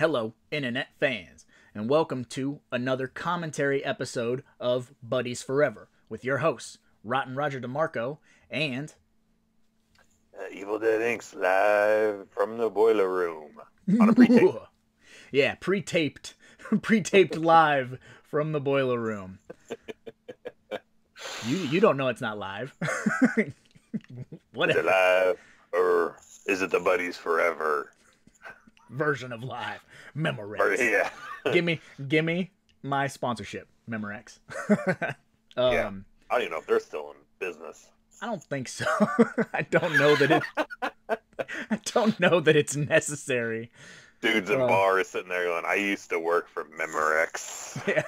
Hello, Internet fans, and welcome to another commentary episode of Buddies Forever with your hosts, Rottin Roger Demarco and Evildeadinks live from the boiler room on a pre-tape. Yeah, pre-taped live from the boiler room. You don't know it's not live. Is it live or is it the Buddies Forever version of live? Memorex. Yeah. give me my sponsorship, Memorex. Yeah. I don't even know if they're still in business. I don't think so. I don't know that it's necessary. Dudes in bars sitting there going, I used to work for Memorex. Yeah.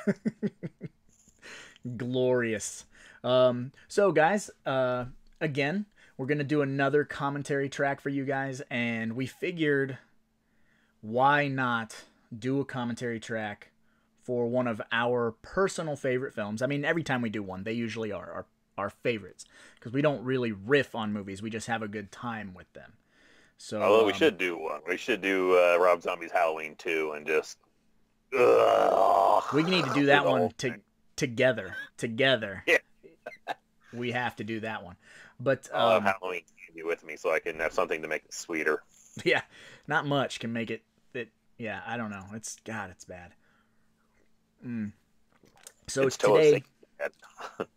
Glorious. So guys, again, we're going to do another commentary track for you guys, and we figured why not do a commentary track for one of our personal favorite films. I mean, every time we do one, they usually are our favorites, because we don't really riff on movies. We just have a good time with them. So, although we should do one. We should do Rob Zombie's Halloween 2 and just... we need to do that one together. Yeah. We have to do that one. But I'll have Halloween candy with me so I can have something to make it sweeter. Yeah, not much can make it... Yeah, I don't know. It's bad. So it's today...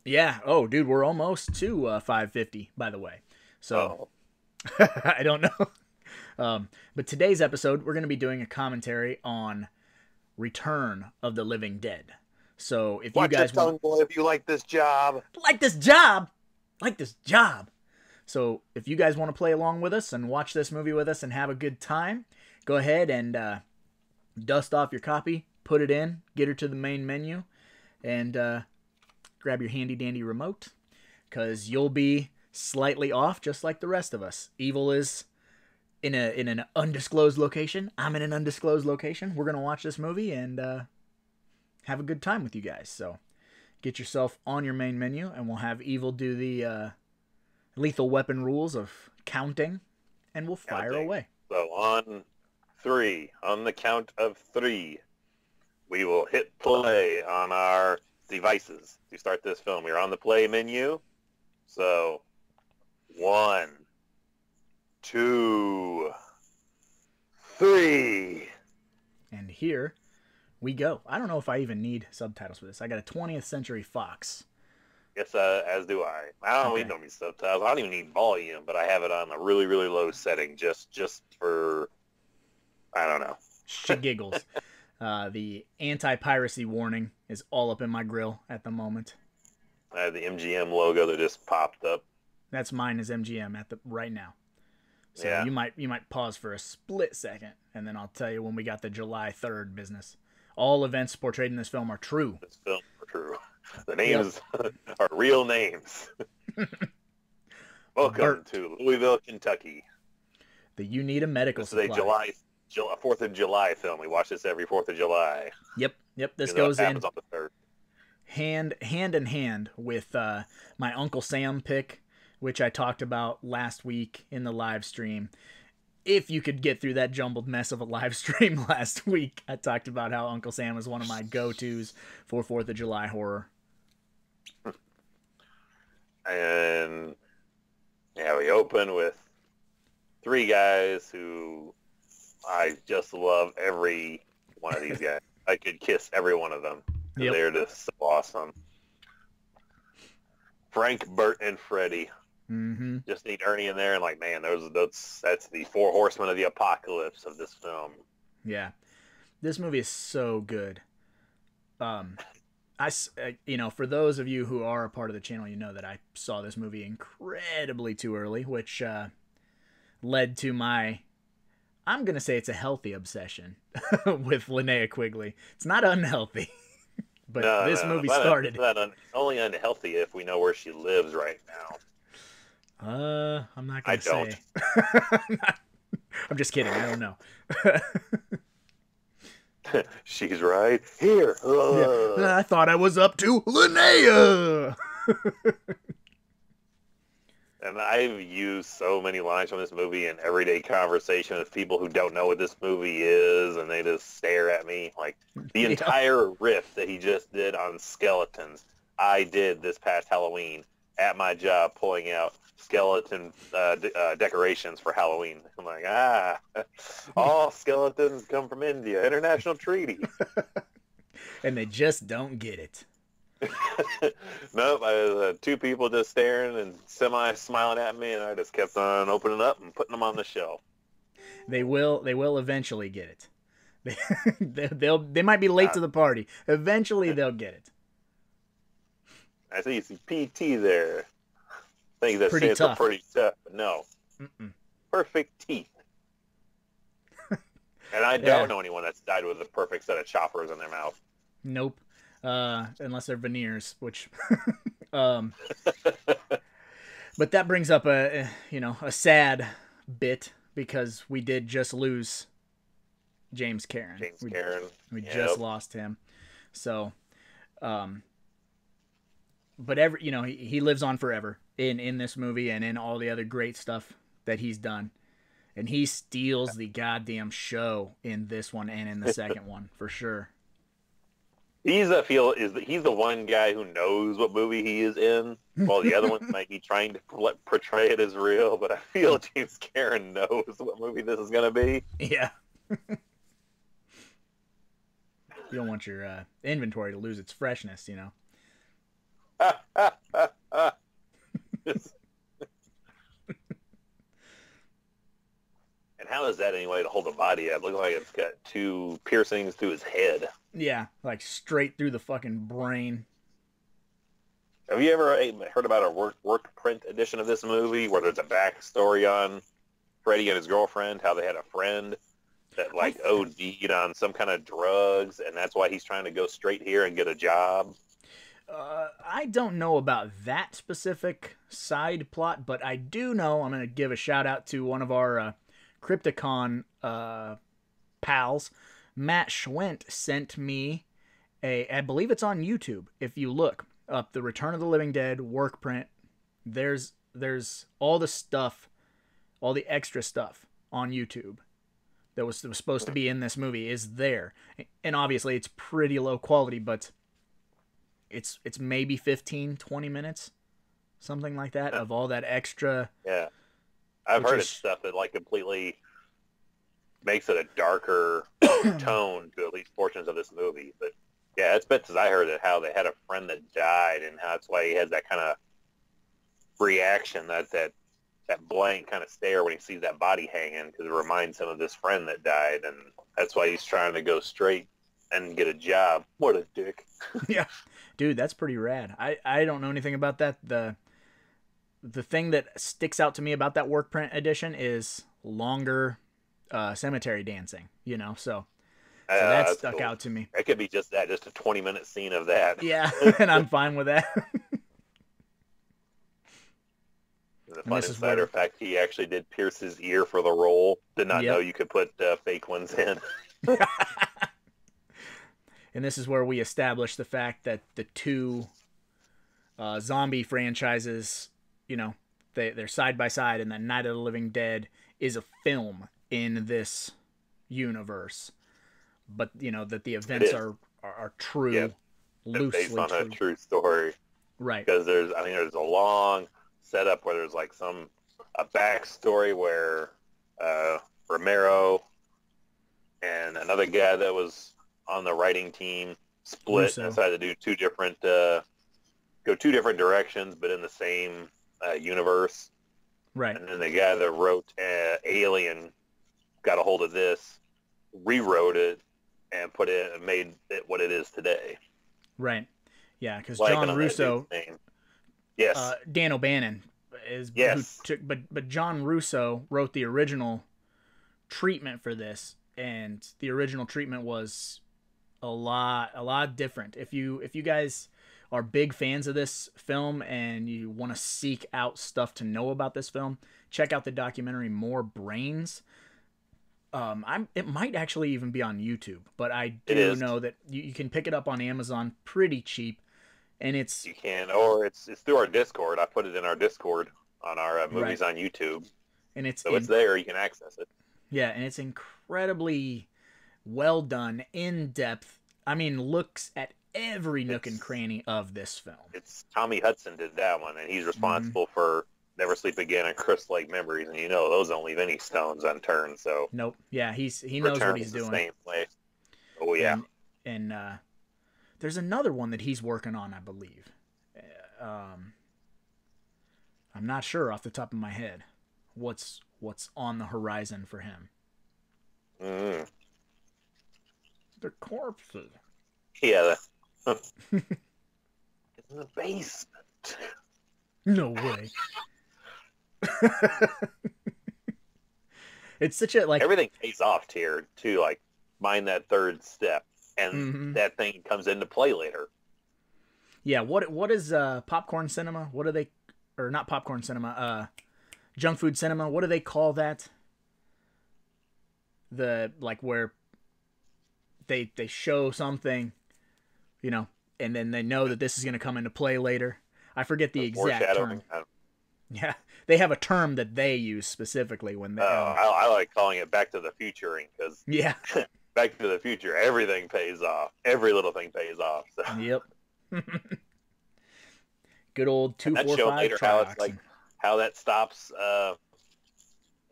Yeah. Oh, dude, we're almost to 550, by the way. So I don't know. But today's episode, we're going to be doing a commentary on Return of the Living Dead. So if you guys want, boy, if you like this job, So if you guys want to play along with us and watch this movie with us and have a good time, go ahead and dust off your copy, put it in, get her to the main menu, and grab your handy dandy remote, because you'll be slightly off just like the rest of us. Evil is in an undisclosed location. I'm in an undisclosed location. We're going to watch this movie and have a good time with you guys. So get yourself on your main menu, and we'll have Evil do the lethal weapon rules of counting, and we'll fire away. So on the count of three, we will hit play on our devices to start this film. We're on the play menu. So 1, 2, 3. And here we go. I don't know if I even need subtitles for this. I got a 20th Century Fox. Yes, as do I. I don't need no subtitles. I don't even need volume, but I have it on a really, really low setting just for, I don't know. Shit giggles. The anti-piracy warning is all up in my grill at the moment. I have the MGM logo that just popped up. That's mine as MGM right now. So yeah. you might pause for a split second, and then I'll tell you when we got the July 3rd business. All events portrayed in this film are true. This film are true. The names are real names. Welcome to Louisville, Kentucky. The You Need a Medical Supply. This is a 4th of July film. We watch this every 4th of July. Yep. This goes in on the 3rd. hand in hand with my Uncle Sam pick, which I talked about last week in the live stream. If you could get through that jumbled mess of a live stream last week, I talked about how Uncle Sam is one of my go-tos for 4th of July horror. And yeah, we open with 3 guys who I just love every one of these guys. I could kiss every one of them. Yep. They're just so awesome. Frank, Bert, and Freddy. Mm-hmm. Just need Ernie in there, and like, man, that's the 4 horsemen of the apocalypse of this film. Yeah, this movie is so good. For those of you who are a part of the channel, you know that I saw this movie incredibly too early, which led to my, I'm gonna say it's a healthy obsession with Linnea Quigley. It's not unhealthy. But this movie started. It's only unhealthy if we know where she lives right now. I'm not going to say. I'm just kidding. I don't know. She's right here. Yeah. I thought I was up to Linnea. And I've used so many lines from this movie in everyday conversation with people who don't know what this movie is, and they just stare at me. Like, the Yeah. entire riff that he just did on skeletons, I did this past Halloween at my job, pulling out skeleton decorations for Halloween. I'm like, all skeletons come from India, international treaty. And they just don't get it. Nope, I was two people just staring and semi-smiling at me, and I just kept on opening up and putting them on the shelf. They will eventually get it. They might be late to the party. Eventually they'll get it. I see some PT there. I think that Pretty stands tough. for pretty tough, but no. Mm-mm. Perfect teeth. And I don't know anyone that's died with a perfect set of choppers in their mouth. Nope. Unless they're veneers, which but that brings up a sad bit, because we did just lose James Karen. We just lost him. So but he lives on forever in this movie and in all the other great stuff that he's done. And he steals the goddamn show in this one and in the second one, for sure. He's the one guy who knows what movie he is in, while the other ones might be trying to portray it as real. But I feel James Karen knows what movie this is going to be. Yeah. You don't want your inventory to lose its freshness, you know. And how is that any way to hold a body up? Looks like it's got 2 piercings through his head. Yeah, like straight through the fucking brain. Have you ever heard about a work print edition of this movie where there's a backstory on Freddy and his girlfriend, how they had a friend that OD'd on some kind of drugs, and that's why he's trying to go straight here and get a job? I don't know about that specific side plot, but I do know, I'm going to give a shout out to one of our Crypticon pals. Matt Schwent sent me I believe it's on YouTube. If you look up the Return of the Living Dead work print, there's all the stuff, all the extra stuff on YouTube that was supposed to be in this movie is there. And obviously it's pretty low quality, but it's maybe 15-20 minutes, something like that, of all that extra. Yeah. I've heard it's stuff that completely makes it a darker tone to at least portions of this movie. But yeah, it's bits as I heard it, how they had a friend that died, and how that's why he has that kind of reaction, that blank kind of stare when he sees that body hanging, because it reminds him of this friend that died, and that's why he's trying to go straight and get a job. What a dick. Yeah. Dude, that's pretty rad. I don't know anything about that. The thing that sticks out to me about that work print edition is longer cemetery dancing, so that stuck out to me. It could be just a 20-minute scene of that. Yeah, and I'm fine with that. The fun insider fact, he actually did pierce his ear for the role. Did not know you could put fake ones in. And this is where we establish the fact that the two zombie franchises, they're side by side, and that Night of the Living Dead is a film in this universe. But, that the events are true, loosely based on true. a true story. Right. Because there's a long setup where there's a backstory where Romero and another guy that was on the writing team split and decided to do two different directions, but in the same universe. Right. And then the guy that wrote Alien got a hold of this, rewrote it, and made it what it is today. Right. Yeah, because John Russo. Yes. Dan O'Bannon is. Yes. But John Russo wrote the original treatment for this, and the original treatment was a lot different. If you guys are big fans of this film and you want to seek out stuff to know about this film, check out the documentary More Brains. It might actually even be on YouTube, but I do know that you can pick it up on Amazon pretty cheap, and you can, or it's through our Discord. I put it in our Discord on our movies on YouTube. And it's there. You can access it. Yeah, and it's incredibly well done, in depth. I mean, looks at every nook and cranny of this film. It's Tommy Hudson did that one, and he's responsible for Never Sleep Again and Crystal Lake Memories, and those don't leave any stones unturned. So nope. Yeah, he knows what he's doing. Same way. Oh yeah. And there's another one that he's working on, I believe. I'm not sure off the top of my head what's on the horizon for him. The corpses. Yeah. It's in the basement. No way. It's such a everything pays off here too. Like mind that third step, and that thing comes into play later. Yeah. What is popcorn cinema? What do they, or not popcorn cinema? Junk food cinema. What do they call that? The where they show something, and then they know that this is going to come into play later. I forget the exact term. Yeah, they have a term that they use specifically when they. I like calling it Back to the Futuring because Back to the Future, everything pays off. Every little thing pays off. So. Yep. Good old 245. That show later how that stops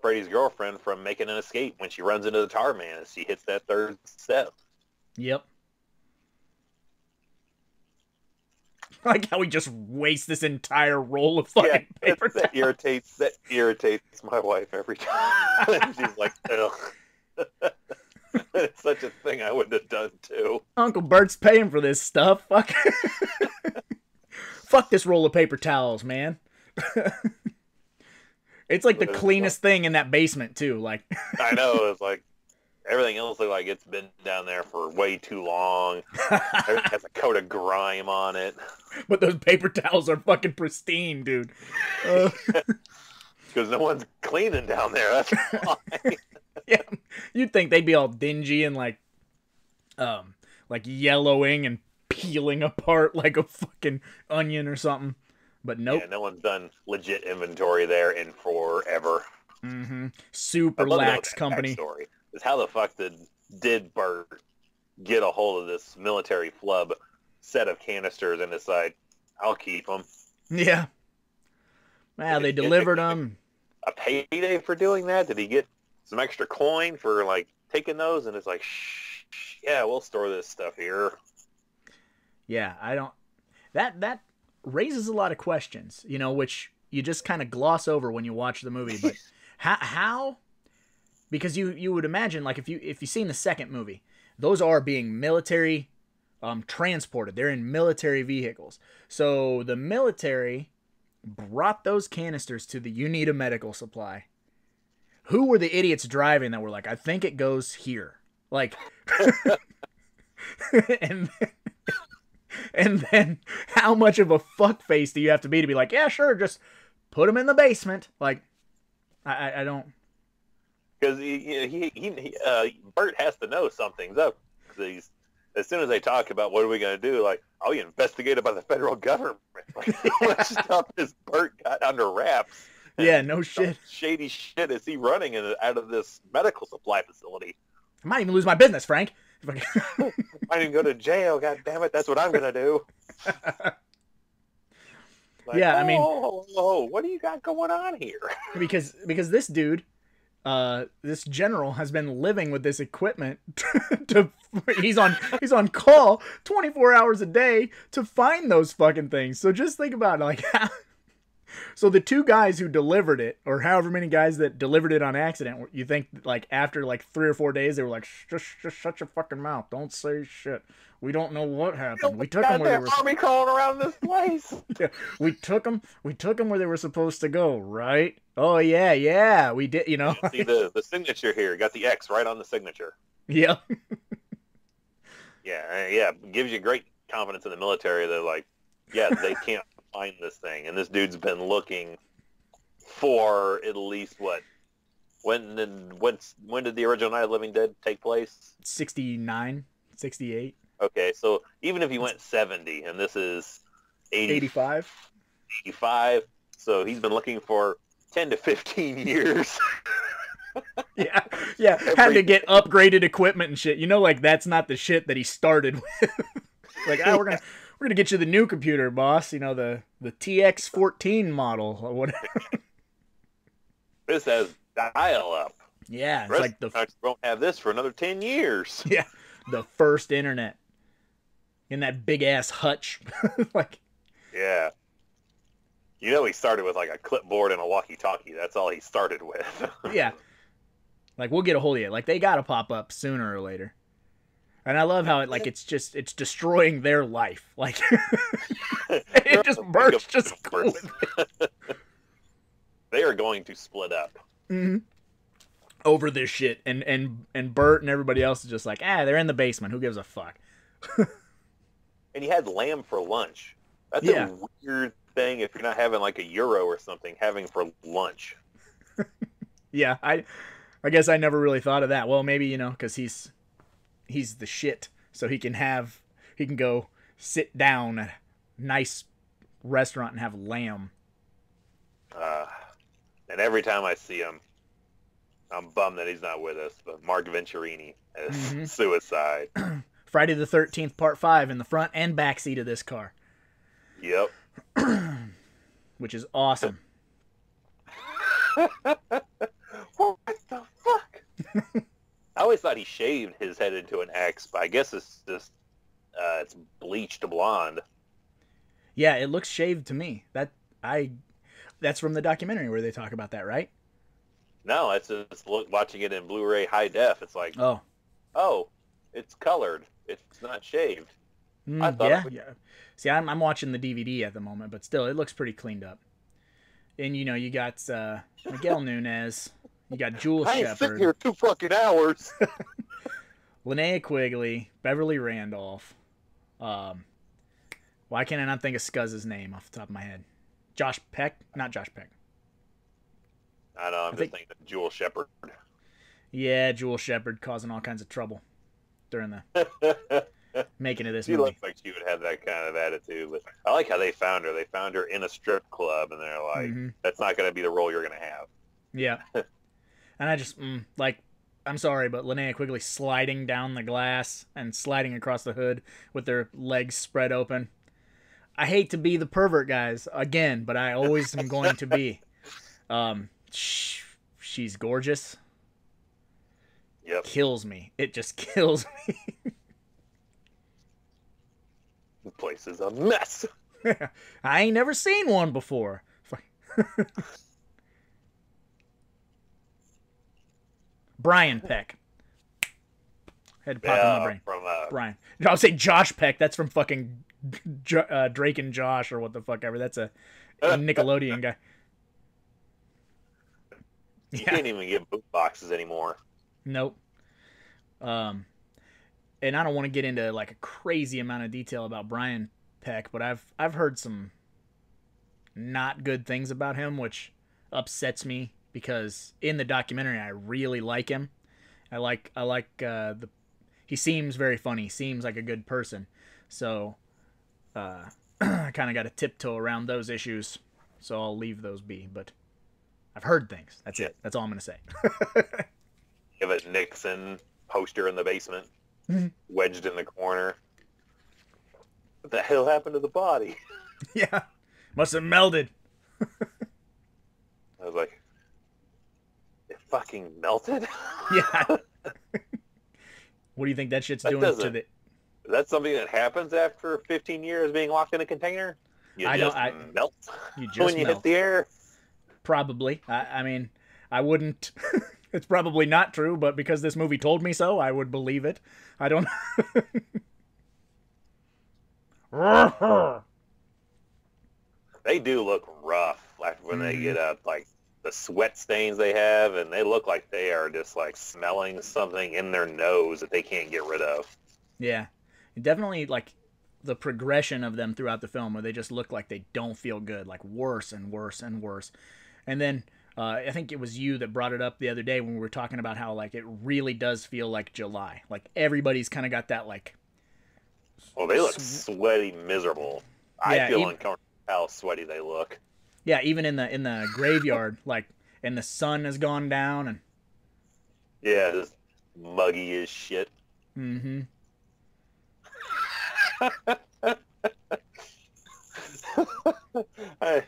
Freddy's girlfriend from making an escape when she runs into the tar man as she hits that third step. Yep. I like how we just waste this entire roll of fucking paper towels. That irritates my wife every time. She's like, ugh. It's such a thing I would have done too. Uncle Bert's paying for this stuff. Fuck. Fuck this roll of paper towels, man. It's like the cleanest thing in that basement too. Like I know, it's like everything else looks like it's been down there for way too long. Everything has a coat of grime on it. But those paper towels are fucking pristine, dude. Because no one's cleaning down there. That's why. Yeah, you'd think they'd be all dingy and like yellowing and peeling apart like a fucking onion or something. But nope. Yeah, no one's done legit inventory there in forever. Super lax company. Story is how the fuck did Bert get a hold of this military flub set of canisters and decide I'll keep them? Yeah. Well, they delivered them. A payday for doing that? Did he get some extra coin for taking those? And it's like, shh, yeah, we'll store this stuff here. Yeah, I don't. That raises a lot of questions, which you just kind of gloss over when you watch the movie. But how? Because you would imagine, if you've seen the second movie, those are being military transported. They're in military vehicles. So the military brought those canisters to the You Need a Medical Supply. Who were the idiots driving that were like, I think it goes here? And then how much of a fuckface do you have to be like, yeah, sure, just put them in the basement? I don't. Because Bert has to know something's up. As soon as they talk about what are we going to do, we investigated by the federal government. How much stuff has Bert got under wraps? Yeah, no shit. Shady shit is he running out of this medical supply facility? I might even lose my business, Frank. I didn't go to jail. God damn it! That's what I'm gonna do. Yeah, I mean, what do you got going on here? Because this dude, this general has been living with this equipment. He's on call 24 hours a day to find those fucking things. So just think about it, so the two guys who delivered it, or however many guys that delivered it on accident, you think after 3 or 4 days they were like, just shut your fucking mouth, don't say shit. We don't know what happened. We took them where they were. Army crawling around this place. Yeah, we took them where they were supposed to go, right? Oh yeah, we did. See the signature here. Got the X right on the signature. Yeah. yeah. Gives you great confidence in the military that they can't find this thing, and this dude's been looking for at least when did the original Night of the Living Dead take place? 69, 68. Okay, so even if you went 70 and this is 85, So he's been looking for 10 to 15 years. Yeah, yeah. Had to get upgraded equipment and shit. You know, like that's not the shit that he started with. Like, we're gonna get you the new computer, boss. You know, the TX14 model or whatever. This has dial-up. Yeah, it's like won't have this for another 10 years. Yeah, the first internet in that big ass hutch. Like, yeah. You know, he started with like a clipboard and a walkie-talkie. That's all he started with. Yeah. Like, we'll get a hold of you. Like, they gotta pop up sooner or later. And I love how it's destroying their life. Like, it just Bert's just cool with it. They are going to split up. Mm-hmm. Over this shit. And Bert and everybody else is just like, they're in the basement. Who gives a fuck? And he had lamb for lunch. That's a weird thing if you're not having like a Euro or something, having for lunch. Yeah, I guess I never really thought of that. Well, maybe, you know, because he's the shit, so he can go sit down at a nice restaurant and have lamb. And every time I see him, I'm bummed that he's not with us. But Mark Venturini is suicide. Friday the 13th, Part 5, in the front and back seat of this car. Yep. Which is awesome. What the fuck? I always thought he shaved his head into an X, but I guess it's just it's bleached blonde. Yeah, it looks shaved to me. That's from the documentary where they talk about that, right? No, it's just watching it in Blu-ray high def. It's like, oh, it's colored. It's not shaved. Yeah. See, I'm watching the DVD at the moment, but still, it looks pretty cleaned up. And, you know, you got Miguel Nunez. You got Jules Shepard. I ain't sitting here 2 fucking hours. Linnea Quigley, Beverly Randolph. Why can't I not think of Scuzz's name off the top of my head? Josh Peck? Not Josh Peck. I know, I'm just thinking of Jules Shepard. Yeah, Jules Shepard causing all kinds of trouble during the making of this movie. She looks like she would have that kind of attitude. But I like how they found her. They found her in a strip club, and they're like, that's not going to be the role you're going to have. Yeah. And I just, I'm sorry, but Linnea Quigley sliding down the glass and sliding across the hood with their legs spread open. I hate to be the pervert, guys, again, but I always am going to be. She's gorgeous. Yep. Kills me. It just kills me. The place is a mess. I ain't never seen one before. Brian Peck. Had to pop in my brain. Brian. I'll say Josh Peck. That's from fucking Drake and Josh or what the fuck ever. That's a Nickelodeon guy. You can't even get boot boxes anymore. Nope. And I don't want to get into like a crazy amount of detail about Brian Peck, but I've heard some not good things about him, which upsets me because in the documentary I really like him. I like he seems very funny, seems like a good person. So I kind of got to tiptoe around those issues, so I'll leave those be, but I've heard things. That's it. That's all I'm going to say. Give it Nixon poster in the basement, wedged in the corner. What the hell happened to the body? Yeah. Must have melded. I was like, it fucking melted? Yeah. What do you think that shit's doing to the... Is that something that happens after 15 years being locked in a container? You just melt when you hit the air? Probably. I mean, I wouldn't... It's probably not true, but because this movie told me so, I would believe it. I don't... They do look rough, like when they get up, like the sweat stains they have, and they look like they are just like smelling something in their nose that they can't get rid of. Yeah. Definitely like the progression of them throughout the film where they just look like they don't feel good, like worse and worse and worse. And then I think it was you that brought it up the other day when we were talking about how like it really does feel like July. Like everybody's kind of got that like... Well, they look sweaty, miserable. Yeah, I feel uncomfortable how sweaty they look. Yeah, even in the graveyard, like, and the sun has gone down, and Yeah, just muggy as shit. mm-hmm. I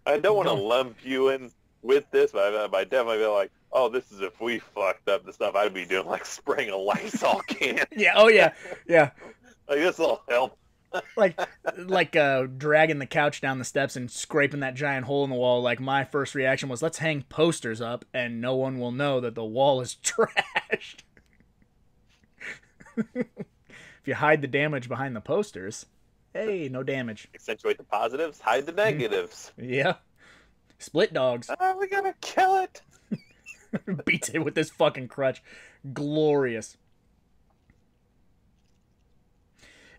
I don't want to lump you in with this, but I definitely feel like, oh, this is if we fucked up the stuff I'd be doing, like spraying a Lysol can. Yeah. Oh yeah. Yeah. Like this will help. like dragging the couch down the steps and scraping that giant hole in the wall. Like, my first reaction was, let's hang posters up and no one will know that the wall is trashed. If you hide the damage behind the posters, hey, no damage. Accentuate the positives, hide the negatives. Yeah. Split dogs. Oh, we gotta kill it. Beats it with this fucking crutch. Glorious.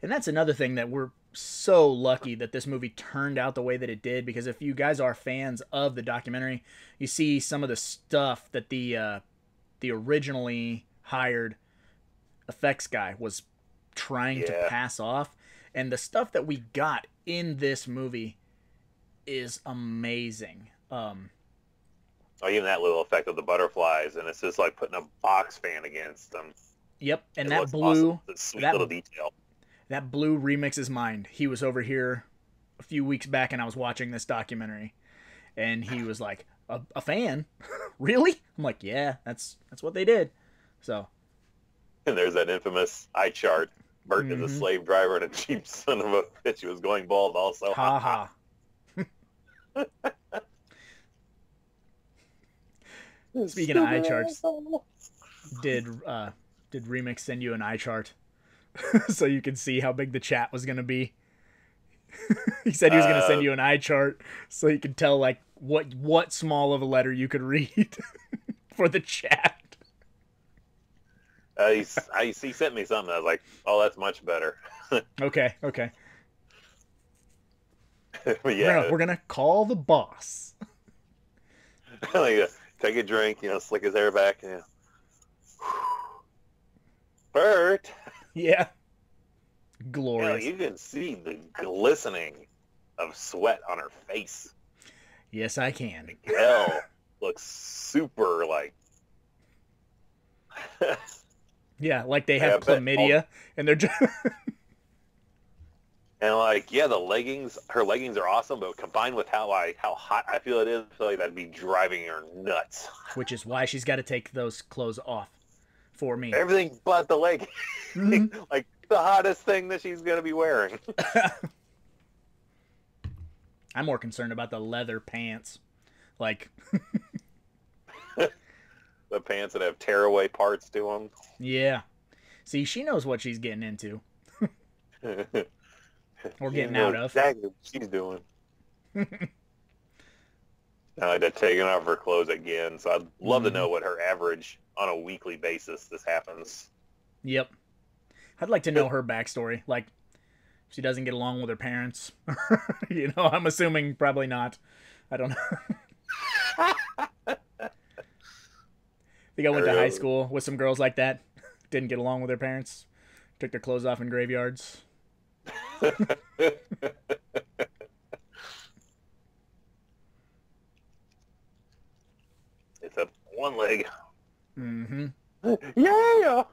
And that's another thing that we're so lucky that this movie turned out the way that it did, because if you guys are fans of the documentary, you see some of the stuff that the originally hired effects guy was trying to pass off, and the stuff that we got in this movie is amazing. Oh, even that little effect of the butterflies, and it's just like putting a box fan against them. Yep, and It that looks blue, awesome. It's a sweet little detail. That blew Remix's mind. He was over here a few weeks back, and I was watching this documentary, and he was like, "A fan? Really?" I'm like, "Yeah, that's what they did." So, and there's that infamous eye chart. Bert is a slave driver and a cheap son of a bitch who was going bald also. Ha ha. Speaking of eye charts, did Remix send you an eye chart so you could see how big the chat was gonna be? He said he was gonna send you an eye chart so you could tell like what small of a letter you could read for the chat. He sent me something. I was like, "Oh, that's much better." Okay. Yeah, we're gonna call the boss. Like, take a drink, slick his hair back. Yeah. Bert. Yeah. Glorious. You can see the glistening of sweat on her face. Yes, I can. Hell looks super like. Yeah, like they have chlamydia, and they're just. And like, yeah, her leggings are awesome, but combined with how hot I feel it is, I feel like that'd be driving her nuts. Which is why she's got to take those clothes off for me. Everything but the leggings. Mm-hmm. Like the hottest thing that she's gonna be wearing. I'm more concerned about the leather pants. Like the pants that have tearaway parts to them. Yeah. See, she knows what she's getting into. Or getting out of. Exactly what she's doing. Now they're taking off her clothes again, so I'd love to know what her average on a weekly basis this happens. Yep. I'd like to know her backstory. Like, she doesn't get along with her parents. I'm assuming probably not. I don't know. I think I went to high school with some girls like that. Didn't get along with their parents. Took their clothes off in graveyards. It's a one leg. Mm-hmm. Yeah.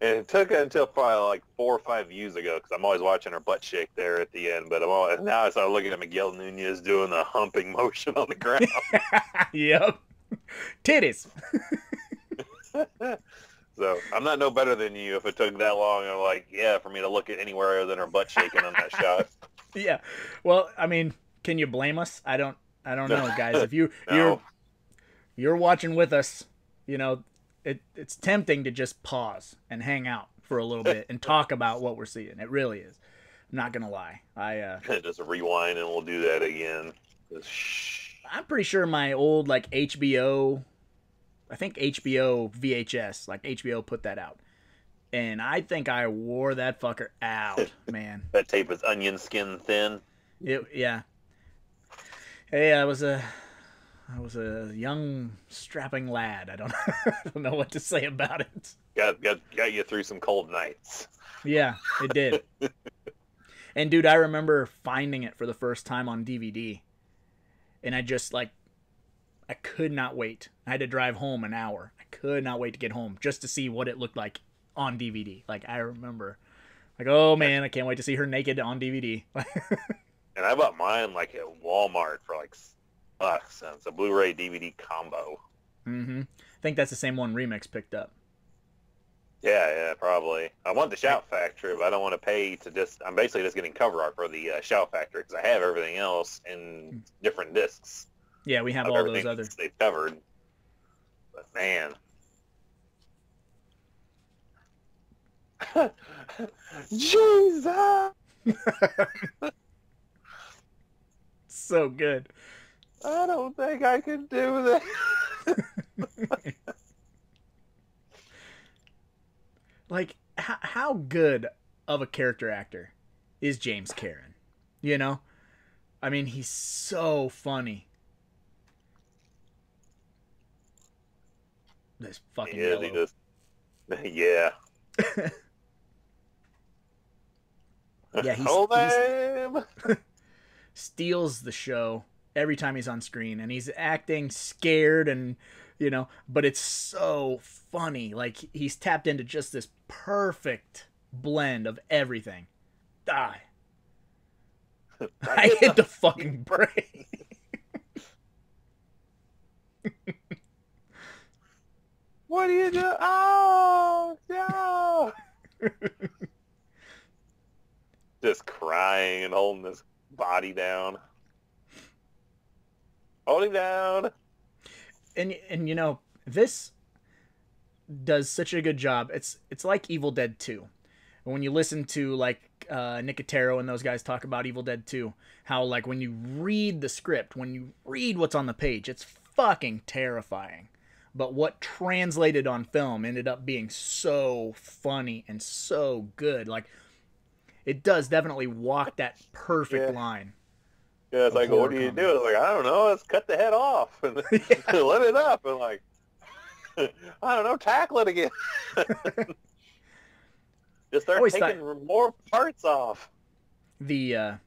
And it took until probably like 4 or 5 years ago, because I'm always watching her butt shake there at the end. But now I started looking at Miguel Nunez doing the humping motion on the ground. Yep. Titties. So I'm not no better than you. If it took that long, I'm like, yeah, for me to look at anywhere other than her butt shaking on that shot. Yeah. Well, I mean, can you blame us? I don't know, guys. If you're watching with us, it's tempting to just pause and hang out for a little bit and talk about what we're seeing. It really is. I'm not gonna lie. Just rewind and we'll do that again. I'm pretty sure my old HBO, I think HBO VHS, HBO put that out, and I think I wore that fucker out, man. That tape is onion skin thin. Yeah. Hey, I was a young strapping lad. I don't know what to say about it. Got you through some cold nights. Yeah, it did. And dude, I remember finding it for the first time on DVD, and I just like I could not wait. I had to drive home an hour. I could not wait to get home just to see what it looked like on DVD. Like I remember, like oh man, I can't wait to see her naked on DVD. And I bought mine like at Walmart for like $6. And it's a Blu-ray DVD combo. I think that's the same one Remix picked up. Yeah, probably. I want the Shout Factory, but I don't want to pay to just... I'm basically just getting cover art for the Shout Factory because I have everything else in different discs. Yeah, we have all those other... they've covered. But man... Jesus! So good. I don't think I can do that. Like, how good of a character actor is James Karen? You know? I mean, he's so funny. This fucking yellow. He does. Yeah. Yeah, he's steals the show every time he's on screen, and he's acting scared and but it's so funny. Like he's tapped into just this perfect blend of everything. I hit the fucking brake. What do you do? Oh no! Just crying and holding his body down. Hold him down. And this does such a good job. It's like Evil Dead 2. And when you listen to like Nicotero and those guys talk about Evil Dead 2, how like when you read the script, when you read what's on the page, it's fucking terrifying. But what translated on film ended up being so funny and so good. Like it does definitely walk that perfect line. Yeah, it's like, what do you do? It's like, I don't know, let's cut the head off and let it up and like, I don't know, tackle it again. Just start taking more parts off. The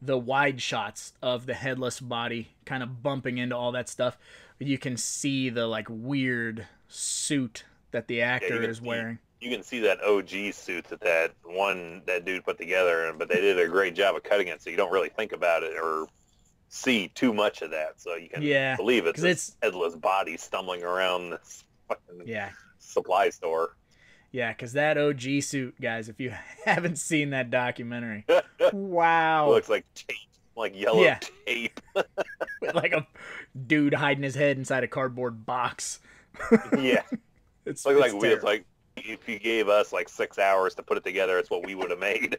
wide shots of the headless body kind of bumping into all that stuff. You can see the like weird suit that the actor is wearing. You can see that OG suit that dude put together, but they did a great job of cutting it, so you don't really think about it or see too much of that. So you can believe it's this headless body stumbling around this fucking supply store. Yeah, because that OG suit, guys, if you haven't seen that documentary, wow. It looks like tape, like yellow tape. With like a dude hiding his head inside a cardboard box. Yeah. It's like if you gave us like 6 hours to put it together, it's what we would have made.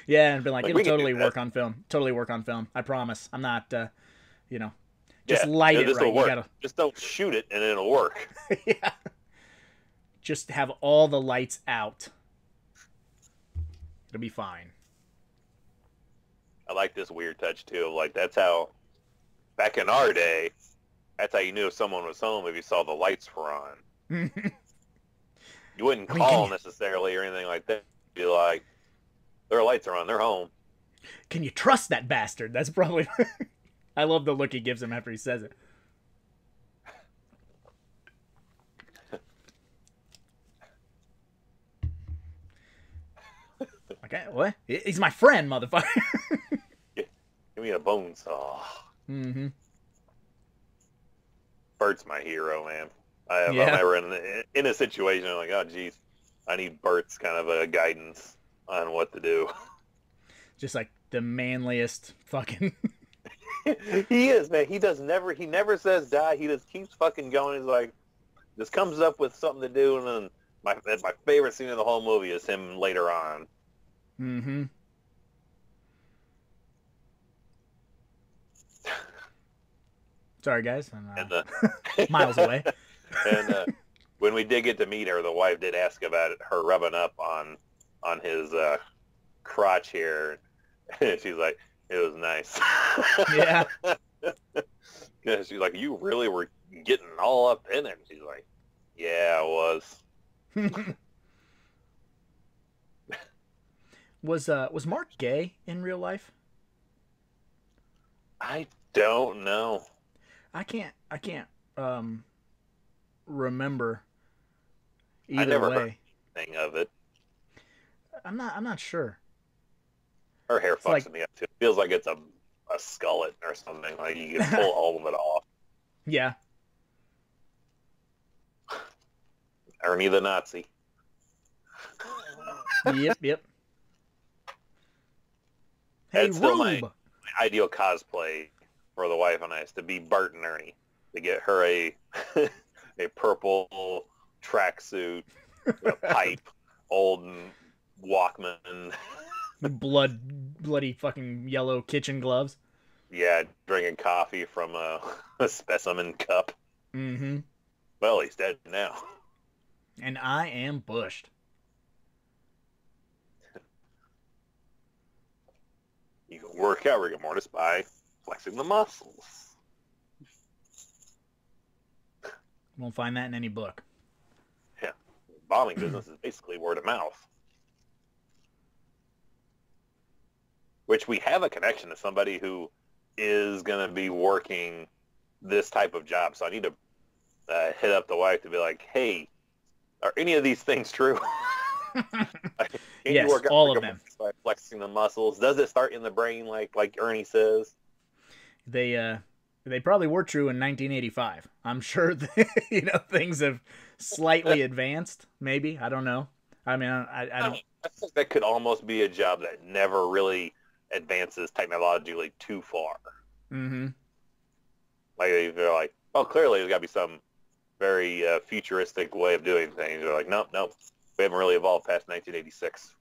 Yeah, and been like, it'll totally work on film. Totally work on film. I promise. I'm not, just light it right. You gotta... Just don't shoot it and it'll work. Yeah. Just have all the lights out. It'll be fine. I like this weird touch too. Like that's how, back in our day, that's how you knew if someone was home if you saw the lights were on. You wouldn't call necessarily or anything like that. You'd be like, their lights are on, they're home. Can you trust that bastard? That's probably... I love the look he gives him after he says it. Okay, what? He's my friend, motherfucker. Give me a bone saw. Mm-hmm. Bert's my hero, man. I'm ever in a situation I'm like, oh, geez, I need Bert's kind of a guidance on what to do. Just like the manliest fucking... He is, man. He never says die. He just keeps fucking going. He's like, just comes up with something to do, and then my favorite scene of the whole movie is him later on. Mm-hmm. Sorry, guys. I'm miles away. And when we did get to meet her, the wife did ask about her rubbing up on his crotch here. And she's like, it was nice. Yeah. Yeah, she's like, you really were getting all up in it. She's like, yeah, I was. Was Mark gay in real life? I don't know. I can't um remember I either never heard way. anything of it. I'm not sure. Her hair It's like fucks me up too. It feels like it's a skullet or something. Like you can pull all of it off. yeah. Ernie the Nazi. Yep, yep. Hey, That's still my Rube. ideal cosplay for the wife and I is to be Bart and Ernie. To get her a a purple tracksuit, a pipe, old Walkman. Bloody fucking yellow kitchen gloves. Yeah, drinking coffee from a specimen cup. Mm-hmm. Well, he's dead now. And I am bushed. You can work out rigor mortis by flexing the muscles. Won't find that in any book. Yeah, bombing business is basically word of mouth. Which we have a connection to somebody who is going to be working this type of job. So I need to hit up the wife to be like, hey, are any of these things true? Can yes, you work out all of them. by flexing the muscles? Does it start in the brain like Ernie says? They probably were true in 1985. I'm sure that, things have slightly advanced. Maybe, I don't know. I mean, I don't. I think that could almost be a job that never really advances technologically too far. Mm-hmm. Like they're like, oh, clearly there's got to be some very futuristic way of doing things. They're like, nope, we haven't really evolved past 1986.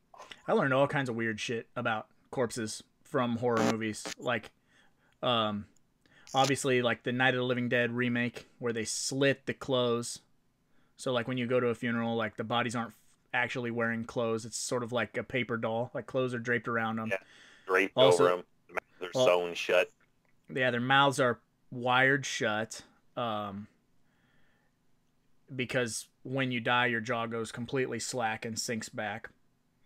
I learned all kinds of weird shit about corpses from horror movies, like, obviously, like the Night of the Living Dead remake, where they slit the clothes. So, like, when you go to a funeral, like, the bodies aren't actually wearing clothes. It's sort of like a paper doll. Like, clothes are draped around them. Yeah, draped Also, over them. They're sewn shut. Yeah, their mouths are wired shut. Because when you die, your jaw goes completely slack and sinks back.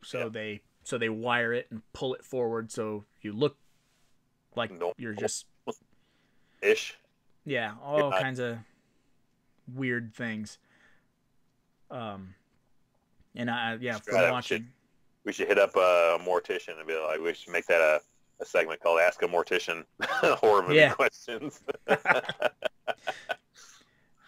So they wire it and pull it forward, so you look like you're just ish. Yeah, all kinds of weird things. And from watching, we should hit up a mortician and be like, we should make that a segment called "Ask a Mortician" horror movie questions.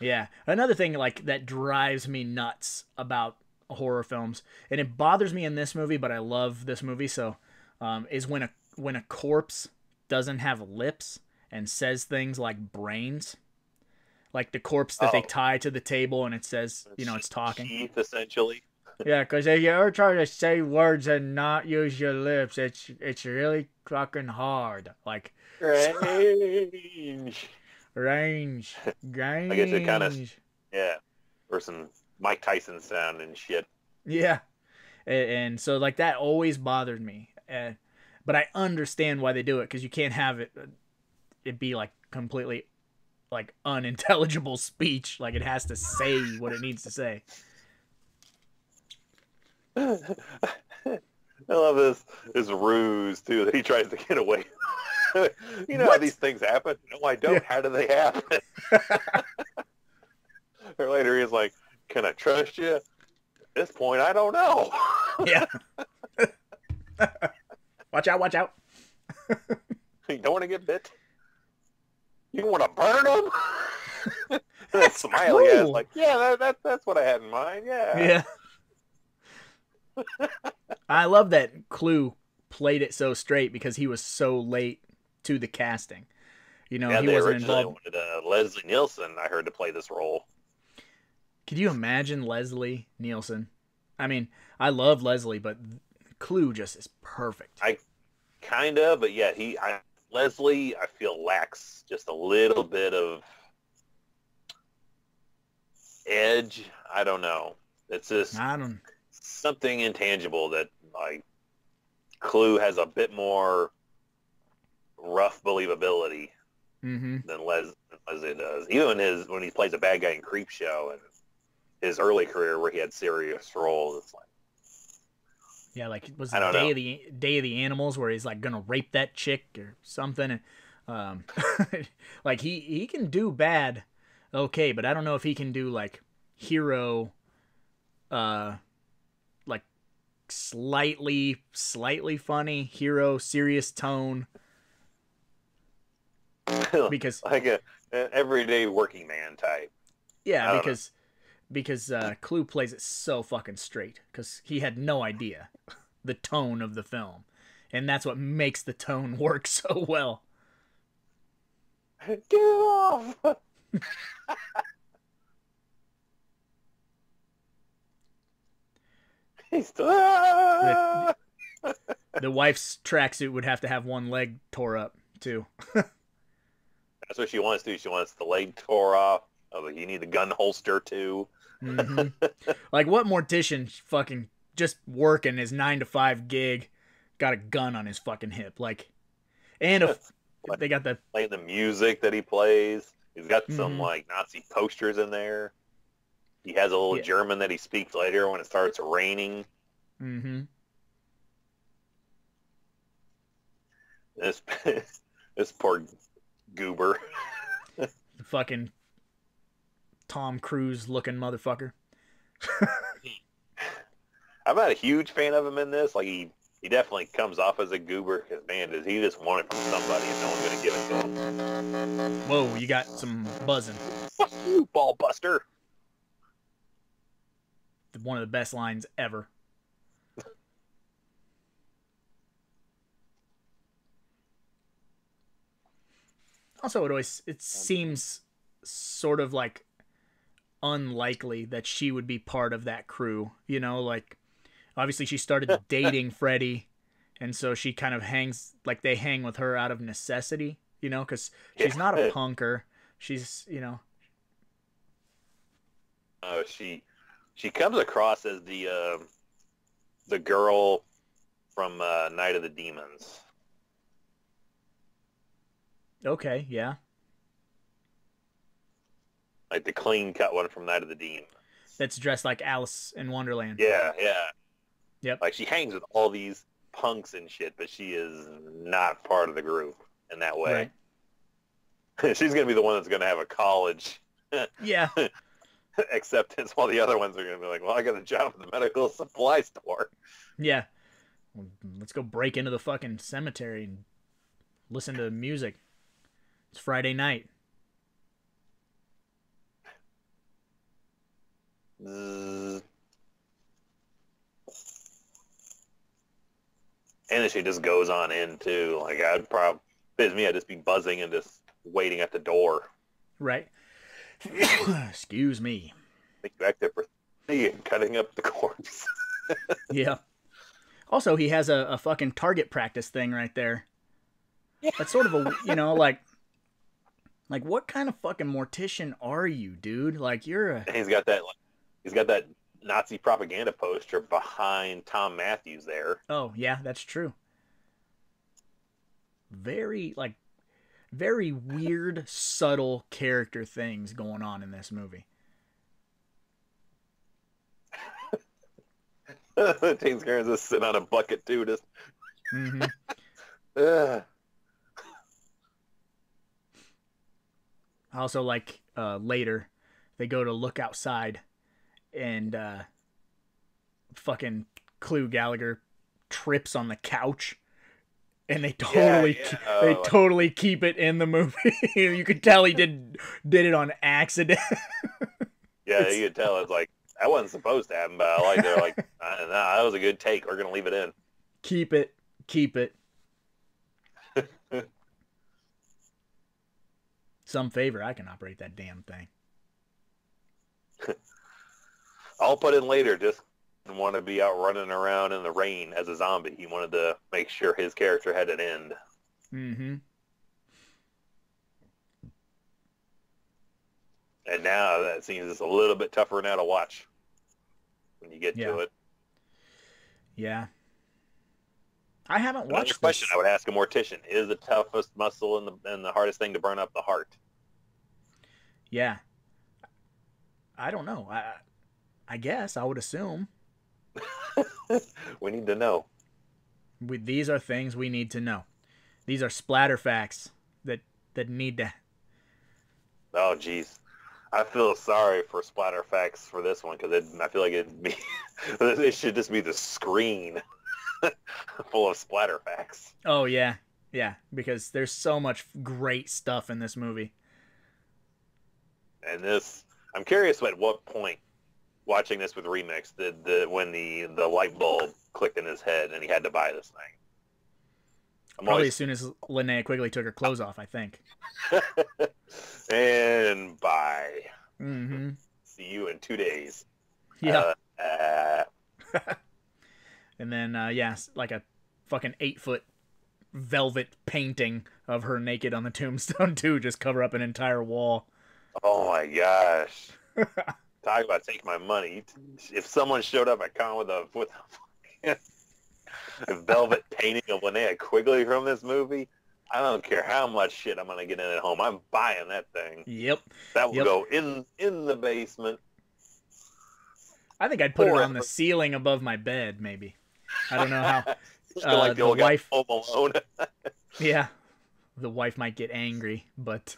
Yeah, another thing like that drives me nuts about horror films, and it bothers me in this movie, but I love this movie. So, is when a corpse doesn't have lips and says things like brains, like the corpse that they tie to the table and it says, it's talking. Teeth, essentially. Yeah, because if you ever try to say words and not use your lips, it's really fucking hard. Like range. I guess it kind of or some Mike Tyson sound and shit. Yeah, and so like that always bothered me. But I understand why they do it, because you can't have it be like completely like unintelligible speech. Like it has to say what it needs to say. I love this ruse too that he tries to get away. You know how these things happen? No, I don't. Yeah. How do they happen? Or later he's like, "Can I trust you?" At this point, I don't know. Yeah. Watch out. You don't want to get bit? You want to burn them? That smiley ass, like, yeah, that's what I had in mind. Yeah. I love that Clue played it so straight because he was so late to the casting. He wasn't involved. Wanted Leslie Nielsen, I heard, to play this role. Could you imagine Leslie Nielsen? I mean, I love Leslie, but Clue just is perfect. But yeah, Leslie, I feel, lacks just a little bit of edge. I don't know. It's just something intangible that, like, Clue has a bit more rough believability than Leslie does. Even when he plays a bad guy in Creepshow and his early career where he had serious roles, it's like, Yeah, like was I it don't know. Day of the Animals where he's like gonna rape that chick or something. And, like he can do bad, okay, but I don't know if he can do like hero, uh, like slightly funny hero serious tone because Like an everyday working man type. yeah I don't know. because Clue plays it so fucking straight because he had no idea the tone of the film, and that's what makes the tone work so well. Get off! He's The ah! the wife's tracksuit would have to have one leg tore up too. That's what she wants to do. She wants the leg tore off. Oh, you need the gun holster too. Mm-hmm. Like what mortician fucking just working his 9 to 5 gig got a gun on his fucking hip like, and if Like, they got the playing the music that he plays. He's got some mm-hmm. like Nazi posters in there. He has a little Yeah. German that he speaks later when it starts raining. Mm-hmm. This this poor goober. Fucking Tom Cruise looking motherfucker. I'm not a huge fan of him in this. Like he definitely comes off as a goober because man, does he just want it from somebody and no one's gonna give it to him. Whoa, you got some buzzing. Fuck you, ball buster. One of the best lines ever. Also, it seems sort of like unlikely that she would be part of that crew. You know, like obviously she started dating Freddie, and so she kind of hangs like they hang with her out of necessity. You know, because she's not a punker. She's she comes across as the girl from Night of the Demons. okay, yeah. Like the clean cut one from Night of the Demons. That's dressed like Alice in Wonderland. Yeah, yeah. Yep. Like she hangs with all these punks and shit, but she is not part of the group in that way. Right. She's gonna be the one that's gonna have a college Yeah. acceptance, while the other ones are gonna be like, "Well, I got a job at the medical supply store." Yeah. Well, let's go break into the fucking cemetery and listen to music. It's Friday night. And then she just goes on in too. Like I'd probably, if it's me, I'd just be buzzing and just waiting at the door. Right. Excuse me. Think back there for and cutting up the corpse. Yeah. Also, he has a fucking target practice thing right there. Yeah. That's sort of a, like what kind of fucking mortician are you, dude? Like you're a... And he's got that Nazi propaganda poster behind Tom Matthews there. Oh, yeah, that's true. Very weird, subtle character things going on in this movie. James Cameron's just sitting on a bucket too, just. Mm-hmm. Also, like later, they go to look outside, and fucking Clue Gallagher trips on the couch, and they totally keep it in the movie. You could tell he did it on accident. Yeah, you could tell it's like that wasn't supposed to happen, but I like they're like, nah, that was a good take. We're gonna leave it in. Keep it. Some favor, I can operate that damn thing. I'll put in later. Just didn't want to be out running around in the rain as a zombie. He wanted to make sure his character had an end. Mm-hmm. And now that seems just a little bit tougher now to watch when you get to it. Yeah. I haven't watched Another question this. I would ask a mortician: is the toughest muscle and the hardest thing to burn up the heart? Yeah. I don't know. I guess I would assume. We need to know. These are things we need to know. These are splatter facts that need to. Oh, jeez. I feel sorry for Splatterfax for this one because I feel like it should just be the screen full of Splatterfax. Oh yeah, yeah. Because there's so much great stuff in this movie. And I'm curious at what point watching this with Remix when the light bulb clicked in his head and he had to buy this thing. Probably as soon as Linnea Quigley took her clothes off, I think. And bye. Mm-hmm. See you in 2 days. Yeah. And then, like a fucking 8-foot velvet painting of her naked on the tombstone, too. Just cover up an entire wall. Oh, my gosh. Talk about take my money. If someone showed up at con with a velvet painting of Linnea Quigley from this movie, I don't care how much shit I'm going to get in at home. I'm buying that thing. Yep. That will go in the basement. I think I'd put it on the ceiling above my bed, maybe. I don't know how. Like the old wife. Home Alone. Yeah. The wife might get angry, but...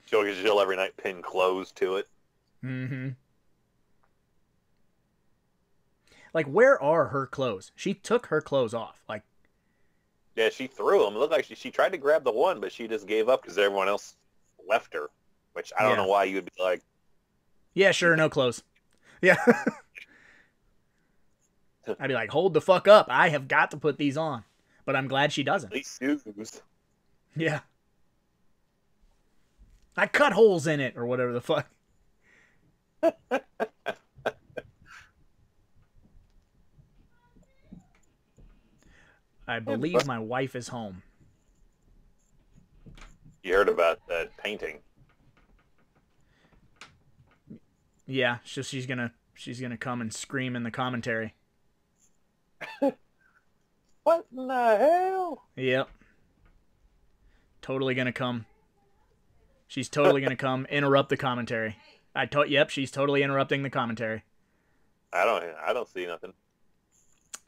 She'll every night pin clothes to it. Mm-hmm. Like, where are her clothes? She took her clothes off. Like, yeah, she threw them. It looked like she tried to grab the one, but she just gave up because everyone else left her. Which I don't know why you would be like, yeah, sure, no clothes. Yeah. I'd be like, hold the fuck up. I have got to put these on. But I'm glad she doesn't. These shoes. Yeah. I cut holes in it, or whatever the fuck. I believe my wife is home. You heard about that painting? Yeah, she's gonna come and scream in the commentary. What in the hell? Yep. Totally gonna come. She's totally gonna come interrupt the commentary. Yep, she's totally interrupting the commentary. I don't see nothing.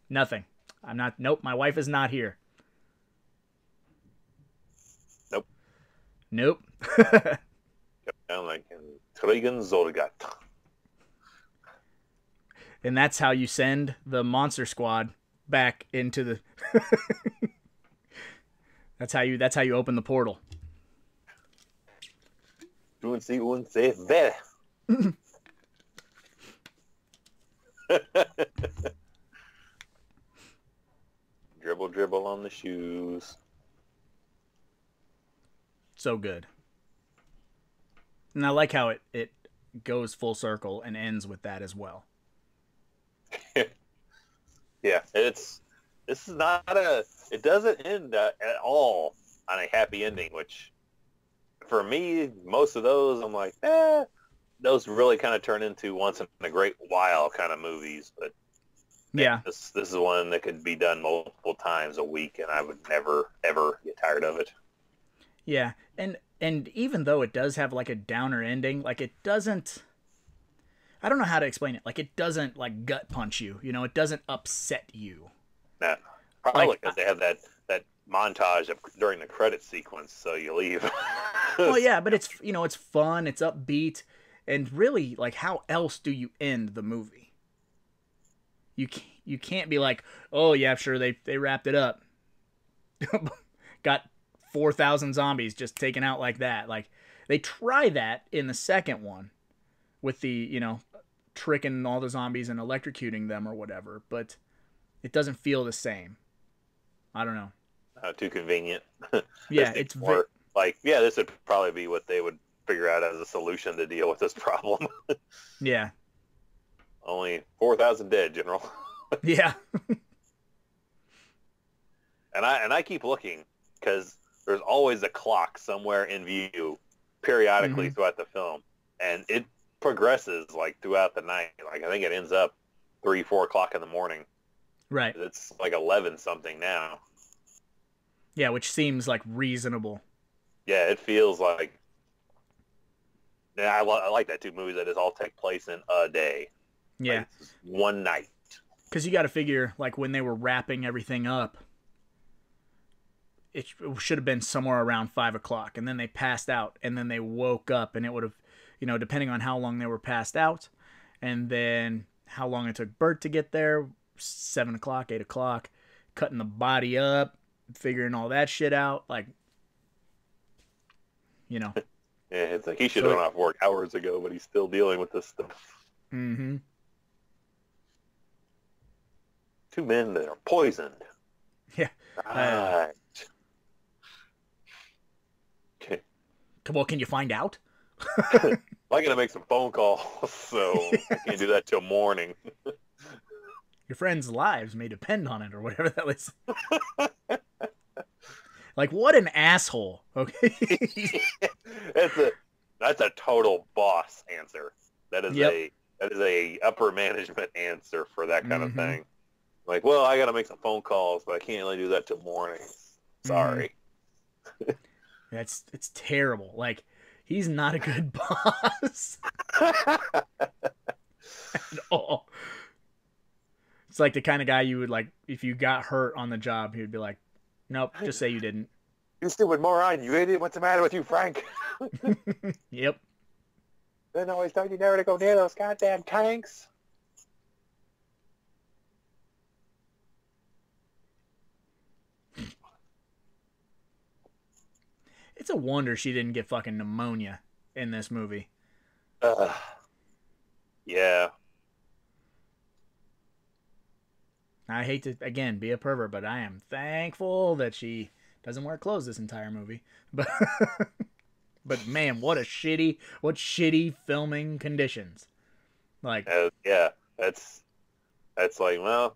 Nothing. I'm not. Nope. My wife is not here. Nope. Nope. I'm like Trigan Zolgat. And that's how you send the Monster Squad back into the. That's how you open the portal. Dribble on the shoes. So good. And I like how it goes full circle and ends with that as well. Yeah, this is not it doesn't end at all on a happy ending, which for me, most of those, I'm like, those really kind of turn into once in a great while kind of movies, but yeah, this is one that could be done multiple times a week, and I would never, ever get tired of it. Yeah, and even though it does have like a downer ending, like it doesn't... I don't know how to explain it. Like, it doesn't, like, gut punch you. You know, it doesn't upset you. No. Probably because they have that montage during the credit sequence, so you leave. Well, yeah, but it's, you know, it's fun, it's upbeat, and really, like, how else do you end the movie? You can't be like, oh, yeah, sure, they wrapped it up. Got 4,000 zombies just taken out like that. Like, they try that in the second one with the, you know, tricking all the zombies and electrocuting them or whatever, but it doesn't feel the same. I don't know. Too convenient. Yeah, it's more like, yeah, this would probably be what they would figure out as a solution to deal with this problem. Yeah. Only 4,000 dead, General. Yeah. And I keep looking because there's always a clock somewhere in view periodically throughout the film, and it progresses like throughout the night. Like I think it ends up 3-4 o'clock in the morning. Right. It's like 11 something now. Yeah, which seems like reasonable. Yeah, it feels like Yeah, I like that too. Movies that just all take place in a day. Yeah. Like, it's one night. Because you got to figure, like, when they were wrapping everything up, it should have been somewhere around 5 o'clock. And then they passed out. And then they woke up. And it would have, depending on how long they were passed out. And then how long it took Bert to get there. 7 o'clock, 8 o'clock. Cutting the body up. Figuring all that shit out. Like, Yeah, it's like he should have gone off work hours ago, but he's still dealing with this stuff. Mm-hmm. 2 men that are poisoned. Yeah. Right. Okay. Well, can you find out? I gotta make some phone calls, so I can't do that till morning. Your friends' lives may depend on it, or whatever that was. Like, what an asshole. Okay. That's a total boss answer. That is a upper management answer for that kind of thing. Like, well, I gotta make some phone calls, but I can't really do that till morning. Sorry. It's terrible. Like, he's not a good boss at all. It's like the kind of guy you would, like, if you got hurt on the job, he would be like, nope, just say you didn't. You stupid moron, you idiot. What's the matter with you, Frank? Yep. Then I always told you never to go near those goddamn tanks. It's a wonder she didn't get fucking pneumonia in this movie. Yeah. I hate to, again, be a pervert, but I am thankful that she doesn't wear clothes this entire movie. But but man, what shitty filming conditions. Like, yeah, that's like, well,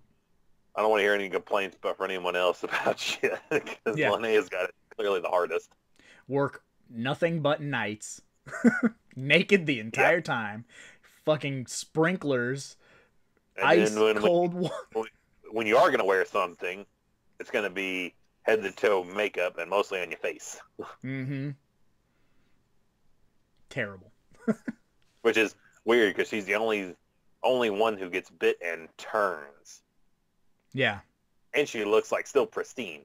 I don't want to hear any complaints about for anyone else about shit, because Linnea's got it clearly the hardest. Work nothing but nights, naked the entire time, fucking sprinklers, and ice cold water. When you are going to wear something, it's going to be head to toe makeup and mostly on your face. Mm-hmm. Terrible. Which is weird because she's the only one who gets bit and turns. Yeah. And she looks like still pristine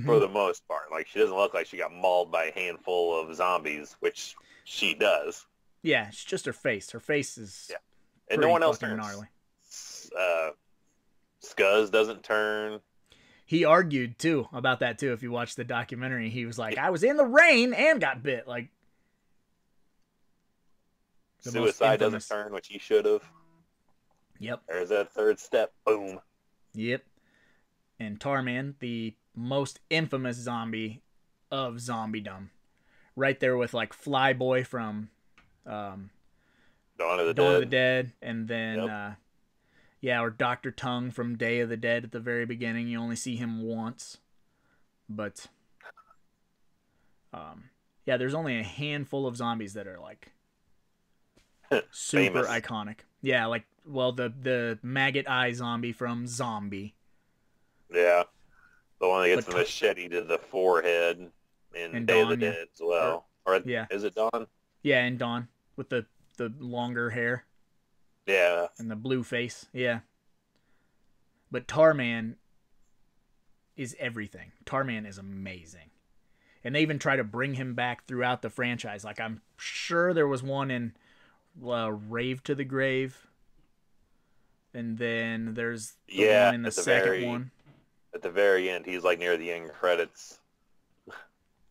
for the most part. Like, she doesn't look like she got mauled by a handful of zombies, which she does. Yeah, it's just her face. Her face is and no one else turns. Gnarly. Scuzz doesn't turn. He argued too about that too. If you watch the documentary, he was like, "I was in the rain and got bit." Like, Suicide doesn't turn, which he should have. Yep. There's that third step. Boom. Yep. And Tarman, the most infamous zombie of zombiedom, right there with like Flyboy from Dawn of the Dead, and then or Dr. Tongue from Day of the Dead at the very beginning. You only see him once, but there's only a handful of zombies that are like super iconic. Yeah, like, well, the maggot eye zombie from Zombie. Yeah, the one that gets the machete to the forehead in Day of the Dead as well. Is it Dawn? Yeah, in Dawn with the longer hair. Yeah. And the blue face. Yeah. But Tarman is everything. Tarman is amazing. And they even try to bring him back throughout the franchise. Like, I'm sure there was one in Rave to the Grave. And then there's the one in the second one. At the very end, he's like near the end credits.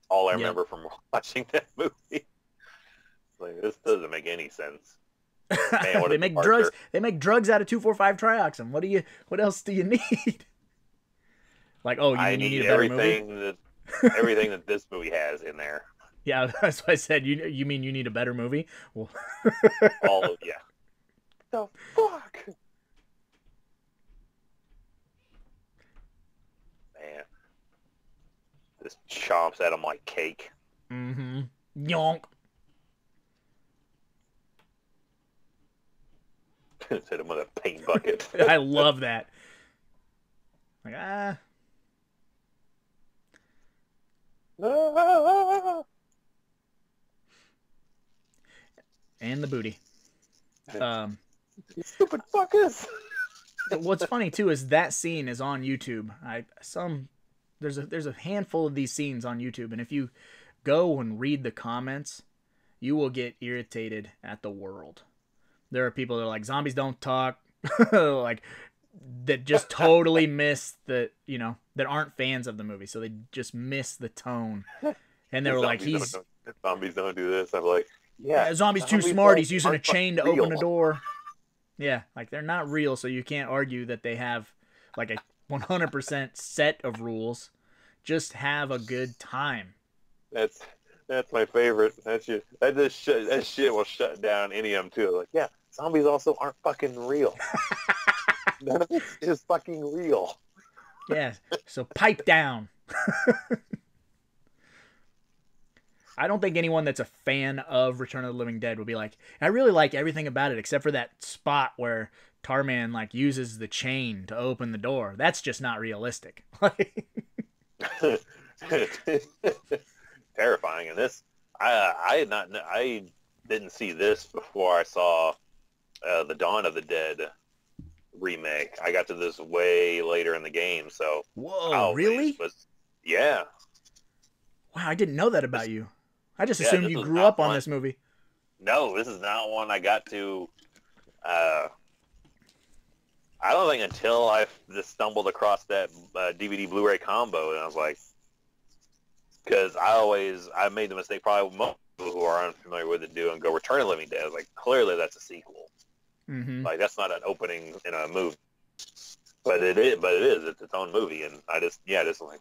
All I remember from watching that movie. Like, this doesn't make any sense. Man, they make drugs. They make drugs out of 2,4,5-trioxin. What else do you need? Like, you need a better movie? Everything that this movie has in there. Yeah, that's what I said. You mean you need a better movie? Well, The fuck? Man, this chomps at him like cake. Mm-hmm. Yonk. Hit him with a paint bucket. I love that. Like, And the booty. You stupid fuckers. What's funny too is that scene is on YouTube. There's a handful of these scenes on YouTube, and if you go and read the comments, you will get irritated at the world. There are people that are like, zombies don't talk, like that just totally miss that aren't fans of the movie, so they just miss the tone. And they were like, zombies don't do this. I'm like, yeah, zombies too smart. He's using a chain to open a door. Yeah, like they're not real, so you can't argue that they have like a 100% set of rules. Just have a good time. That's my favorite. That shit will shut down any of them too. Like, yeah, zombies also aren't fucking real. None of it is fucking real. Yeah, so pipe down. I don't think anyone that's a fan of Return of the Living Dead would be like, I really like everything about it except for that spot where Tarman like uses the chain to open the door. That's just not realistic. Terrifying. And this, I didn't see this before I saw the Dawn of the Dead remake. I got to this way later in the game, so. Whoa, really? Yeah. Wow, I didn't know that about you. I just assumed you grew up on this movie. No, this is not one I got to. I don't think until I just stumbled across that DVD Blu-ray combo, and I was like, because I made the mistake probably most people who are unfamiliar with it do and go Return of the Living Dead. I was like, clearly that's a sequel. Mm-hmm. Like that's not an opening in a movie, but it is. It's its own movie, and I just like,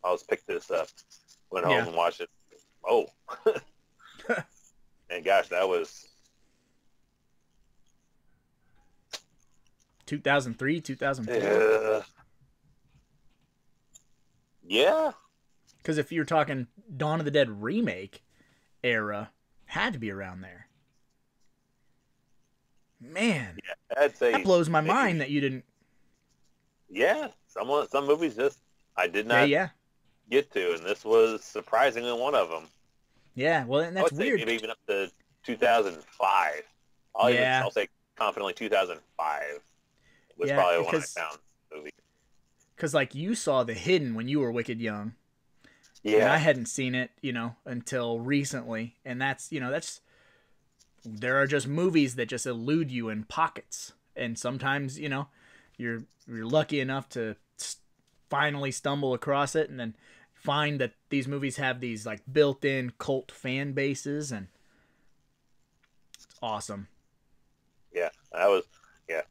I'll just pick this up. Went home and watched it. Oh, and gosh, that was 2003, 2004. Yeah. Because if you're talking Dawn of the Dead remake era, had to be around there. Man, I'd say that blows my mind that you didn't. Yeah, some movies just I did not get to, and this was surprisingly one of them. Yeah, well, and that's weird. Maybe even up to 2005. I'll say confidently 2005 was probably when I found the movie. Because like you saw The Hidden when you were wicked young. Yeah. And I hadn't seen it, until recently, and that's there are just movies that just elude you in pockets, and sometimes you're lucky enough to finally stumble across it, and then find that these movies have these like built-in cult fan bases, and it's awesome. Yeah, I was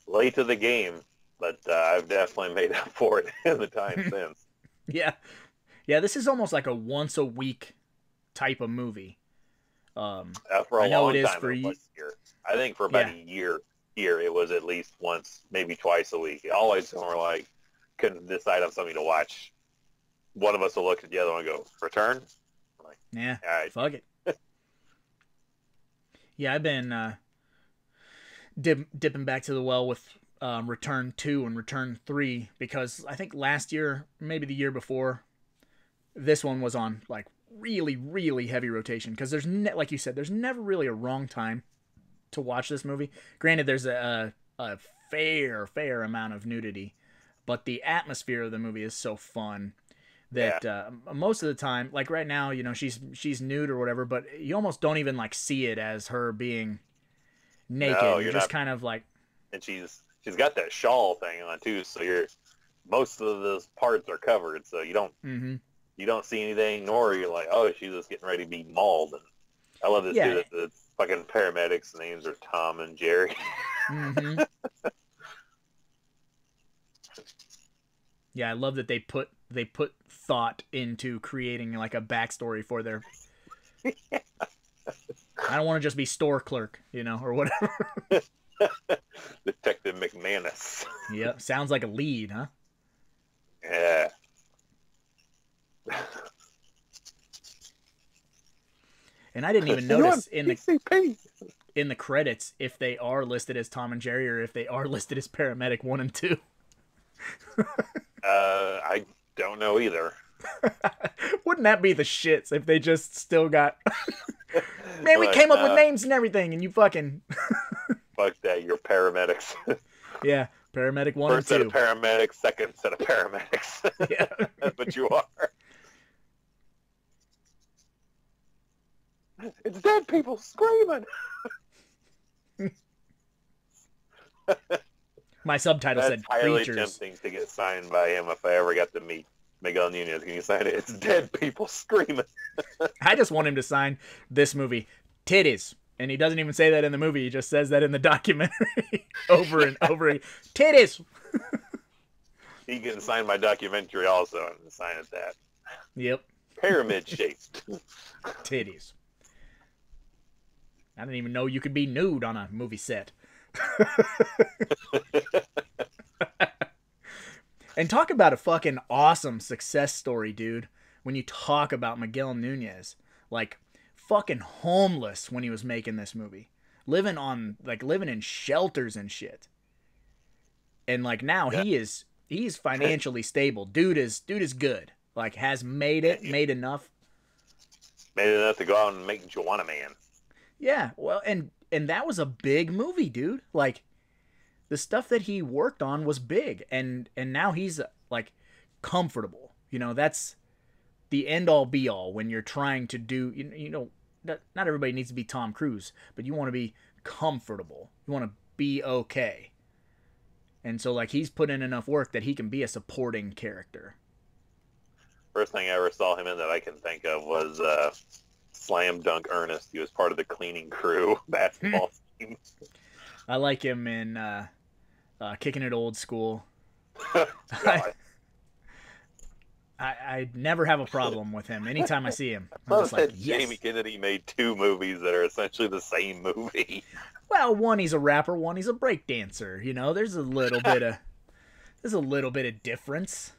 late to the game, but I've definitely made up for it in the time since. Yeah, this is almost like a once a week type of movie. For a long time, for a year. I think for about a year it was at least once, maybe twice a week. Always when we're like couldn't decide on something to watch. One of us will look at the other one and go, Return? I'm like, yeah, all right. Fuck it. Yeah, I've been dipping back to the well with Return 2 and Return 3 because I think last year, maybe the year before, this one was on like really, really heavy rotation because there's like you said, there's never really a wrong time to watch this movie. Granted, there's a fair amount of nudity, but the atmosphere of the movie is so fun that most of the time, like right now, she's nude or whatever, but you almost don't even like see it as her being naked. No, you're just kind of like, and she's got that shawl thing on too, so most of those parts are covered, so you don't see anything, nor you're like, oh, she's just getting ready to be mauled. And I love this too, that the fucking paramedics' names are Tom and Jerry. Mm-hmm. Yeah, I love that they put thought into creating like a backstory for their. I don't want to just be store clerk, or whatever. Detective McManus. Yep, sounds like a lead, huh? Yeah. And I didn't even notice in the credits if they are listed as Tom and Jerry or if they are listed as paramedic 1 and 2. I don't know either. Wouldn't that be the shits if they just still got Man, we Like, came up with names and everything, and you fucking... Fuck that, you're paramedics. Yeah, paramedic 1 First and 2. set of paramedics, second set of paramedics. Yeah. That's what you are. It's dead people screaming. My subtitle That's said highly creatures. tempting to get signed by him if I ever got to meet Miguel Nunez. Can you sign it? It's dead people screaming. I just want him to sign this movie, titties. And he doesn't even say that in the movie. He just says that in the documentary over and over again. Titties! He can sign my documentary also and sign it that. Yep. Pyramid shaped. Titties. I didn't even know you could be nude on a movie set. And talk about a fucking awesome success story, dude. When you talk about Miguel Nunez, like fucking homeless when he was making this movie, living in shelters and shit. And like now he's financially stable. Dude is good. Like has made enough. Made enough to go out and make Joanna Man. Yeah, well, and that was a big movie, dude. Like, the stuff that he worked on was big, and now he's, like, comfortable. You know, that's the end-all, be-all when you're trying to do, you know, not everybody needs to be Tom Cruise, but you want to be comfortable. You want to be okay. And so, like, he's put in enough work that he can be a supporting character. First thing I ever saw him in that I can think of was Slam Dunk Ernest. He was part of the cleaning crew basketball team. I like him in Kicking It Old School. I never have a problem with him. Anytime I see him, I'm just like, yes. Jamie Kennedy made 2 movies that are essentially the same movie. Well, one he's a rapper, one he's a break dancer. You know, there's a little bit of difference.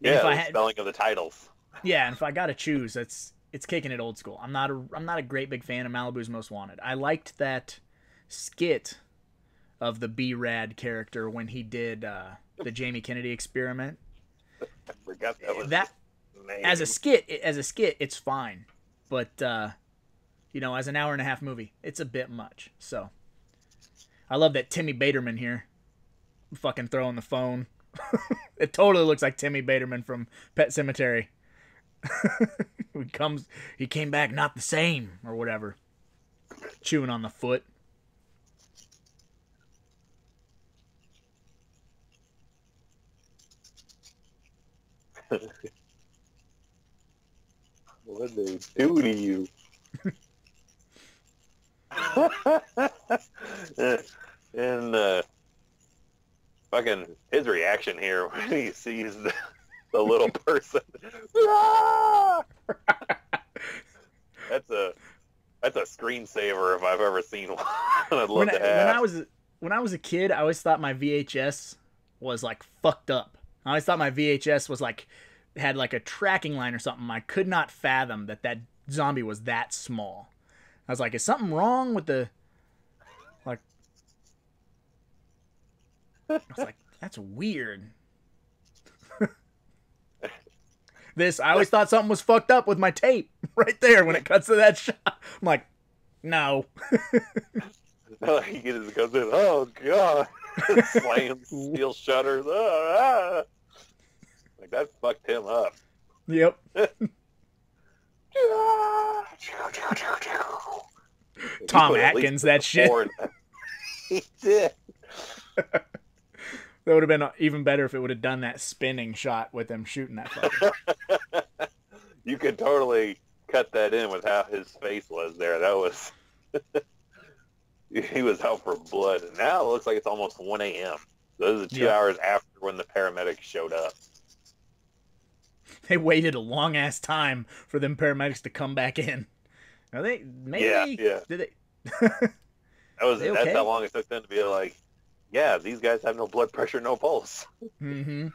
And Yeah, if I the spelling of the titles. Yeah, and if I gotta choose, it's Kicking It Old School. I'm not a great big fan of Malibu's Most Wanted. I liked that skit of the B-Rad character when he did the Jamie Kennedy experiment. I forgot that was that name. As a skit, it's fine, but you know, as an hour and a half movie, it's a bit much. So I love that Timmy Baterman here, fucking throwing the phone. It totally looks like Timmy Baterman from Pet Sematary. He came back not the same or whatever, chewing on the foot. What they do to you? And fucking his reaction here when he sees the little person. That's a screensaver if I've ever seen one. I'd love to have. When I was a kid, I always thought my VHS was like fucked up. I always thought my VHS was like had like a tracking line or something. I could not fathom that zombie was that small. I was like, is something wrong with the like? I was like, that's weird. I always thought something was fucked up with my tape right there when it cuts to that shot. I'm like, no. He goes in, oh god, slams steel shutters. Like that fucked him up. Yep. Tom Atkins, that shit. He did. That would have been even better if it would have done that spinning shot with them shooting that fucker. You could totally cut that in with how his face was there. That was... He was out for blood. And now it looks like it's almost 1 a.m. Those are 2 hours after when the paramedics showed up. They waited a long-ass time for them paramedics to come back in. Are they... Maybe... Yeah. Did they... That's how long it took them to be like, yeah, these guys have no blood pressure, no pulse. Mm-hmm.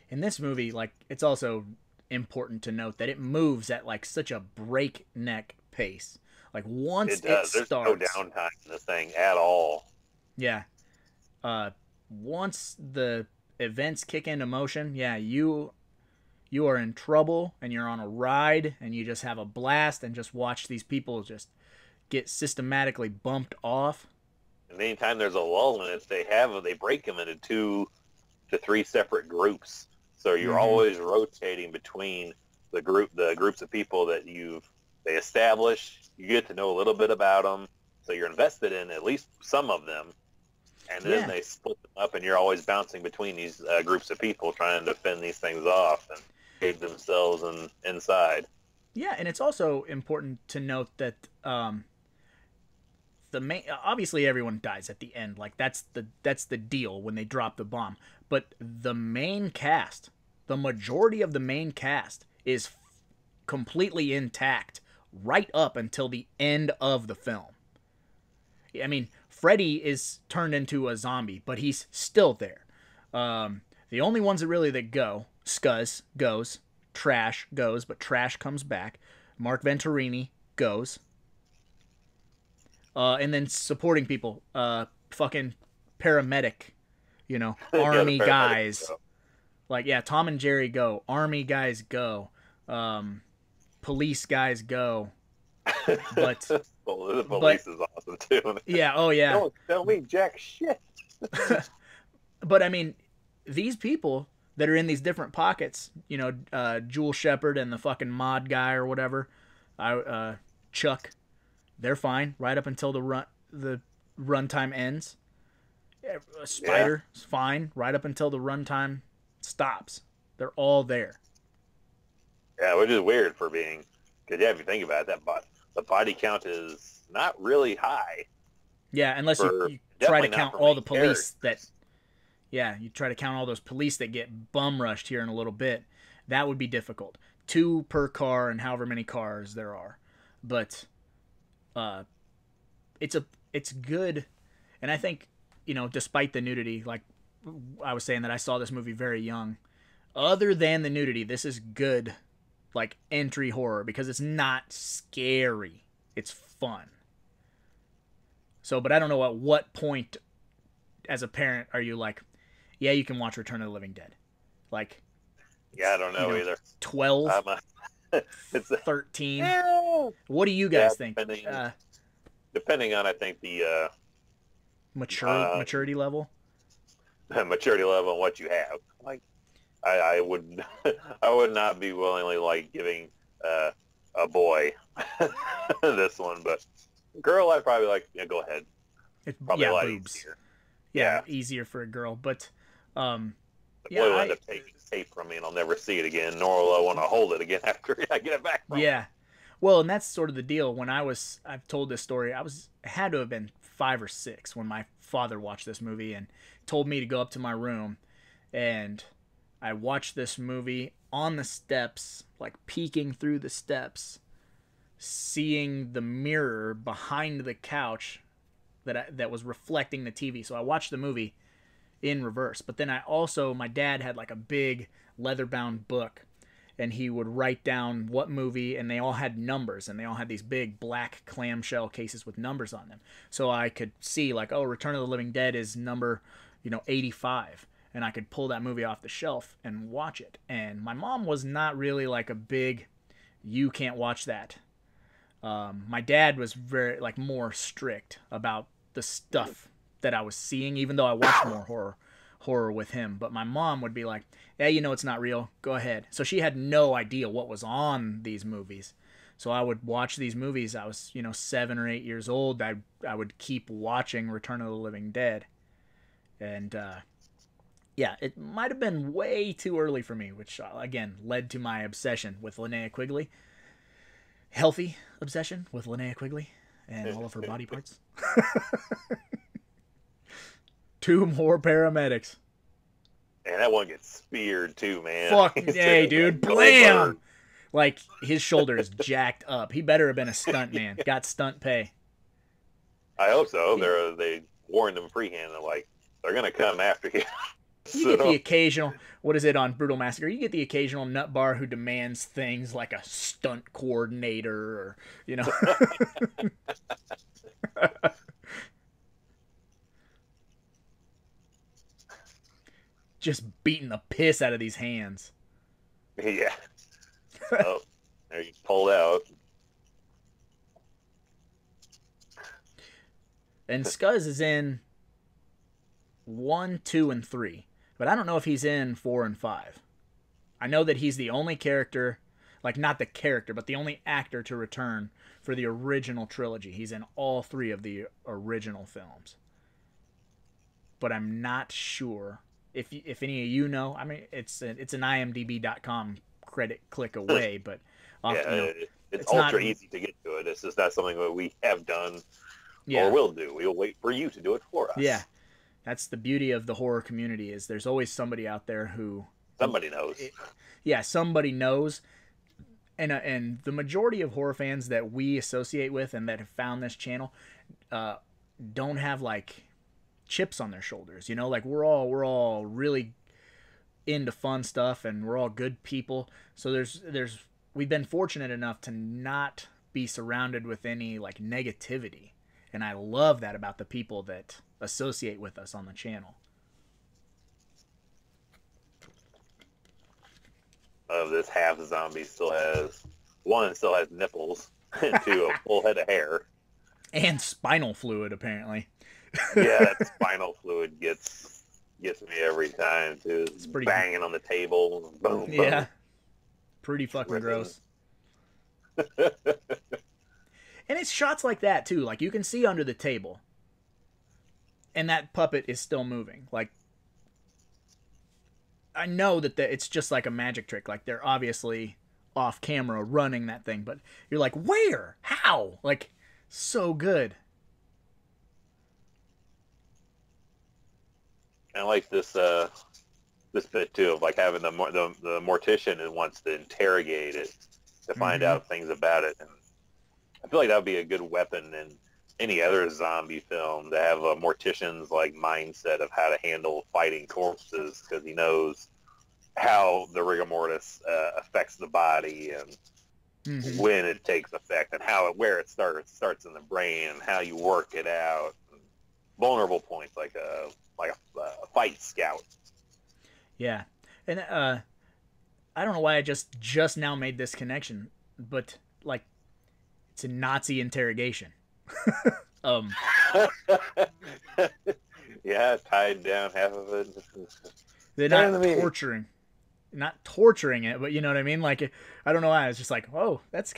In this movie, like, it's also important to note that it moves at like such a breakneck pace. Like once it starts, there's no downtime in this thing at all. Yeah. Once the events kick into motion, yeah, you you are in trouble and you're on a ride and you just have a blast and just watch these people just get systematically bumped off. And anytime there's a lull in it, they break them into 2 to 3 separate groups. So you're always rotating between the groups of people that they establish. You get to know a little bit about them, so you're invested in at least some of them. And then they split them up, and you're always bouncing between these groups of people trying to fend these things off and save themselves inside. Yeah, and it's also important to note that obviously everyone dies at the end. Like that's the deal when they drop the bomb. But the main cast, the majority of the main cast is completely intact right up until the end of the film. I mean, Freddy is turned into a zombie, but he's still there. The only ones that go, Scuzz goes, Trash goes, but Trash comes back. Mark Venturini goes. And then supporting people, fucking paramedic, army guys. Go. Like, yeah, Tom and Jerry go. Army guys go. Police guys go. But the police is awesome too. Yeah, oh yeah. Don't tell me jack shit. But I mean, these people that are in these different pockets, Jewel Shepard and the fucking mod guy or whatever, Chuck, they're fine right up until the runtime ends. Spider is fine right up until the runtime stops. They're all there. Yeah, which is weird for being, because if you think about it, the body count is not really high. Yeah, unless you try to count all the police you try to count all those police that get bum rushed here in a little bit. That would be difficult. 2 per car and however many cars there are. But it's good. And I think, despite the nudity, like I was saying that I saw this movie very young. Other than the nudity, this is good, like, entry horror because it's not scary. It's fun. So, but I don't know at what point as a parent are you like, yeah, you can watch Return of the Living Dead. Like, yeah, I don't know either. 12, it's 13. What do you guys think? Depending on, I think, the maturity level. Maturity level and what you have. Like, I would not be willingly like giving a boy this one, but girl, I'd probably like, yeah, go ahead. It's probably a lot easier. Yeah, easier for a girl, but the boy will end up taking tape from me, and I'll never see it again, nor will I want to hold it again after I get it back from him. Well, and that's sort of the deal. When I've told this story, I had to have been 5 or 6 when my father watched this movie and told me to go up to my room, and I watched this movie on the steps, like peeking through the steps, seeing the mirror behind the couch that was reflecting the TV. So I watched the movie in reverse. But then my dad had like a big leather-bound book, and he would write down what movie, and they all had numbers, and they all had these big black clamshell cases with numbers on them. So I could see like, oh, Return of the Living Dead is number, 85. And I could pull that movie off the shelf and watch it. And my mom was not really like a big, you can't watch that. My dad was very, like, more strict about the stuff that I was seeing, even though I watched more horror with him. But my mom would be like, yeah, it's not real. Go ahead. So she had no idea what was on these movies. So I would watch these movies. I was, 7 or 8 years old. I would keep watching Return of the Living Dead. And, yeah, it might have been way too early for me, which, again, led to my obsession with Linnea Quigley. Healthy obsession with Linnea Quigley and all of her body parts. 2 more paramedics. And that one gets speared too, man. Fuck, hey, dude, blam! Like, his shoulder is jacked up. He better have been a stunt man. Got stunt pay. I hope so. They warned him freehand. They're like, they're going to come after you. You get the occasional, what is it on Brutal Massacre? You get the occasional nut bar who demands things like a stunt coordinator or, just beating the piss out of these hands. Yeah. Oh, there you pulled out. And Scuzz is in 1, 2, and 3. But I don't know if he's in 4 and 5. I know that he's the only character, like not the character, but the only actor to return for the original trilogy. He's in all 3 of the original films. But I'm not sure if any of you know. I mean, it's an IMDb.com credit click away, but it's not ultra easy to get to it. It's just not something that we have done or will do. We'll wait for you to do it for us. Yeah, that's the beauty of the horror community, is there's always somebody out there who somebody knows. Somebody knows. And the majority of horror fans that we associate with and that have found this channel don't have like chips on their shoulders, you know, like we're all really into fun stuff and we're all good people. So we've been fortunate enough to not be surrounded with any like negativity, and I love that about the people that associate with us on the channel. This half zombie still has nipples, and 2 a full head of hair, and spinal fluid apparently. Yeah, that spinal fluid gets me every time too. It's pretty banging on the table. Boom, boom. Yeah, pretty fucking gross. And it's shots like that too. Like you can see under the table, and that puppet is still moving. Like I know that it's just like a magic trick. Like they're obviously off camera running that thing, but you're like, where? How? Like so good. I like this bit too of like having the mortician and wants to interrogate it to find out things about it, and I feel like that would be a good weapon in any other zombie film to have a mortician's like mindset of how to handle fighting corpses, because he knows how the rigor mortis affects the body and when it takes effect and where it starts in the brain and how you work it out. Vulnerable points like a fight scout. Yeah, and I don't know why I just now made this connection, but like it's a Nazi interrogation. Yeah, tied down half of it. They're not torturing it, but you know what I mean. Like I don't know why I was just like, oh, that's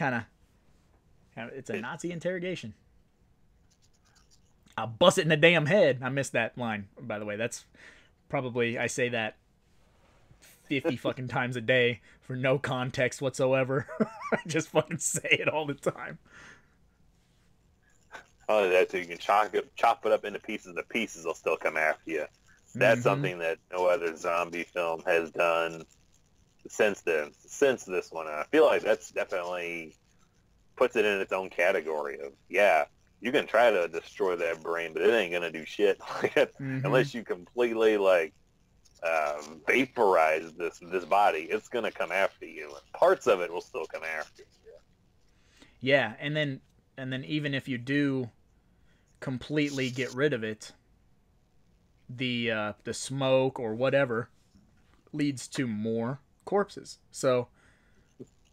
it's a Nazi interrogation. I'll bust it in the damn head. I missed that line, by the way. That's probably, I say that 50 fucking times a day for no context whatsoever. I just fucking say it all the time. Oh, that too. You can chop it up into pieces. The pieces will still come after you. That's something that no other zombie film has done since this one. And I feel like that's definitely puts it in its own category of, yeah, you can try to destroy that brain, but it ain't gonna do shit unless you completely like vaporize this body. It's gonna come after you, and parts of it will still come after you. Yeah, and then even if you do completely get rid of it, the smoke or whatever leads to more corpses. So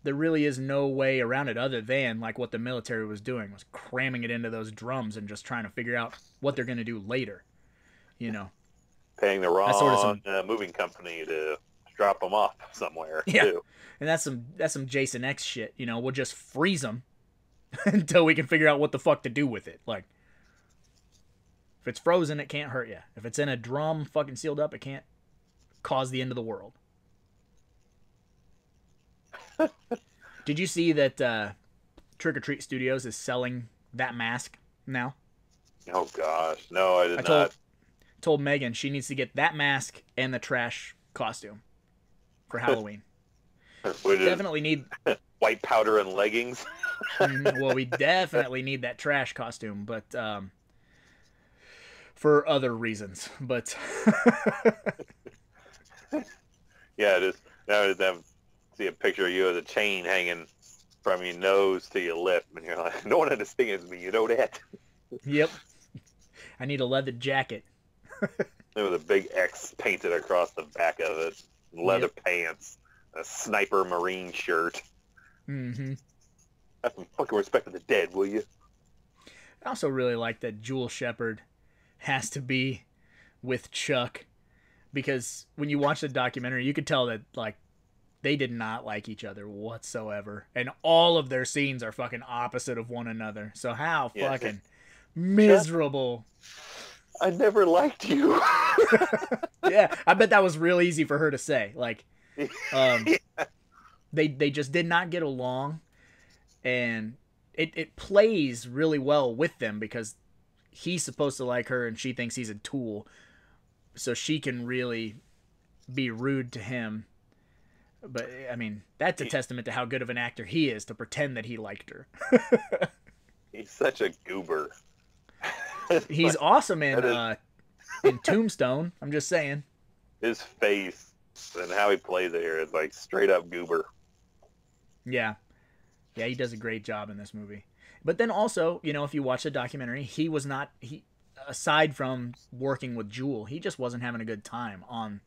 there really is no way around it other than like what the military was doing, was cramming it into those drums and just trying to figure out what they're going to do later, you know. Paying the wrong moving company to drop them off somewhere. Yeah, too. And that's some Jason X shit, you know. We'll just freeze them until we can figure out what the fuck to do with it. Like, if it's frozen, it can't hurt you. If it's in a drum fucking sealed up, it can't cause the end of the world. Did you see that Trick or Treat Studios is selling that mask now? Oh gosh, no, I did not. Told Megan she needs to get that mask and the trash costume for Halloween. We definitely need white powder and leggings. Well, we definitely need that trash costume, but for other reasons. But yeah, just see a picture of you with a chain hanging from your nose to your lip, and you're like, no one understands me, you know that? Yep. I need a leather jacket. There was a big X painted across the back of it. Leather pants. a sniper marine shirt. Mm-hmm. Have some fucking respect for the dead, will you? I also really like that Jewel Shepard has to be with Chuck, because when you watch the documentary, you could tell that like they did not like each other whatsoever, and all of their scenes are fucking opposite of one another. So how fucking miserable. I never liked you. Yeah, I bet that was real easy for her to say. Like, Yeah. they just did not get along, and it plays really well with them because he's supposed to like her and she thinks he's a tool, so she can really be rude to him. But I mean, that's a testament to how good of an actor he is to pretend that he liked her. He's such a goober. He's awesome in Tombstone. I'm just saying. His face and how he plays it here is like straight up goober. Yeah. Yeah, he does a great job in this movie. But then also, you know, if you watch the documentary, he aside from working with Jewel, he just wasn't having a good time on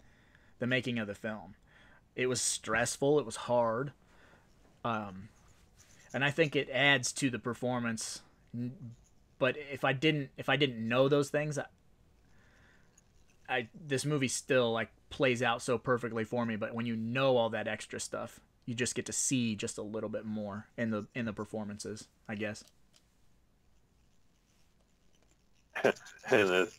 the making of the film. It was stressful, it was hard. And I think it adds to the performance. But if I didn't know those things, this movie still like plays out so perfectly for me. But when you know all that extra stuff, you just get to see just a little bit more in the performances, I guess. And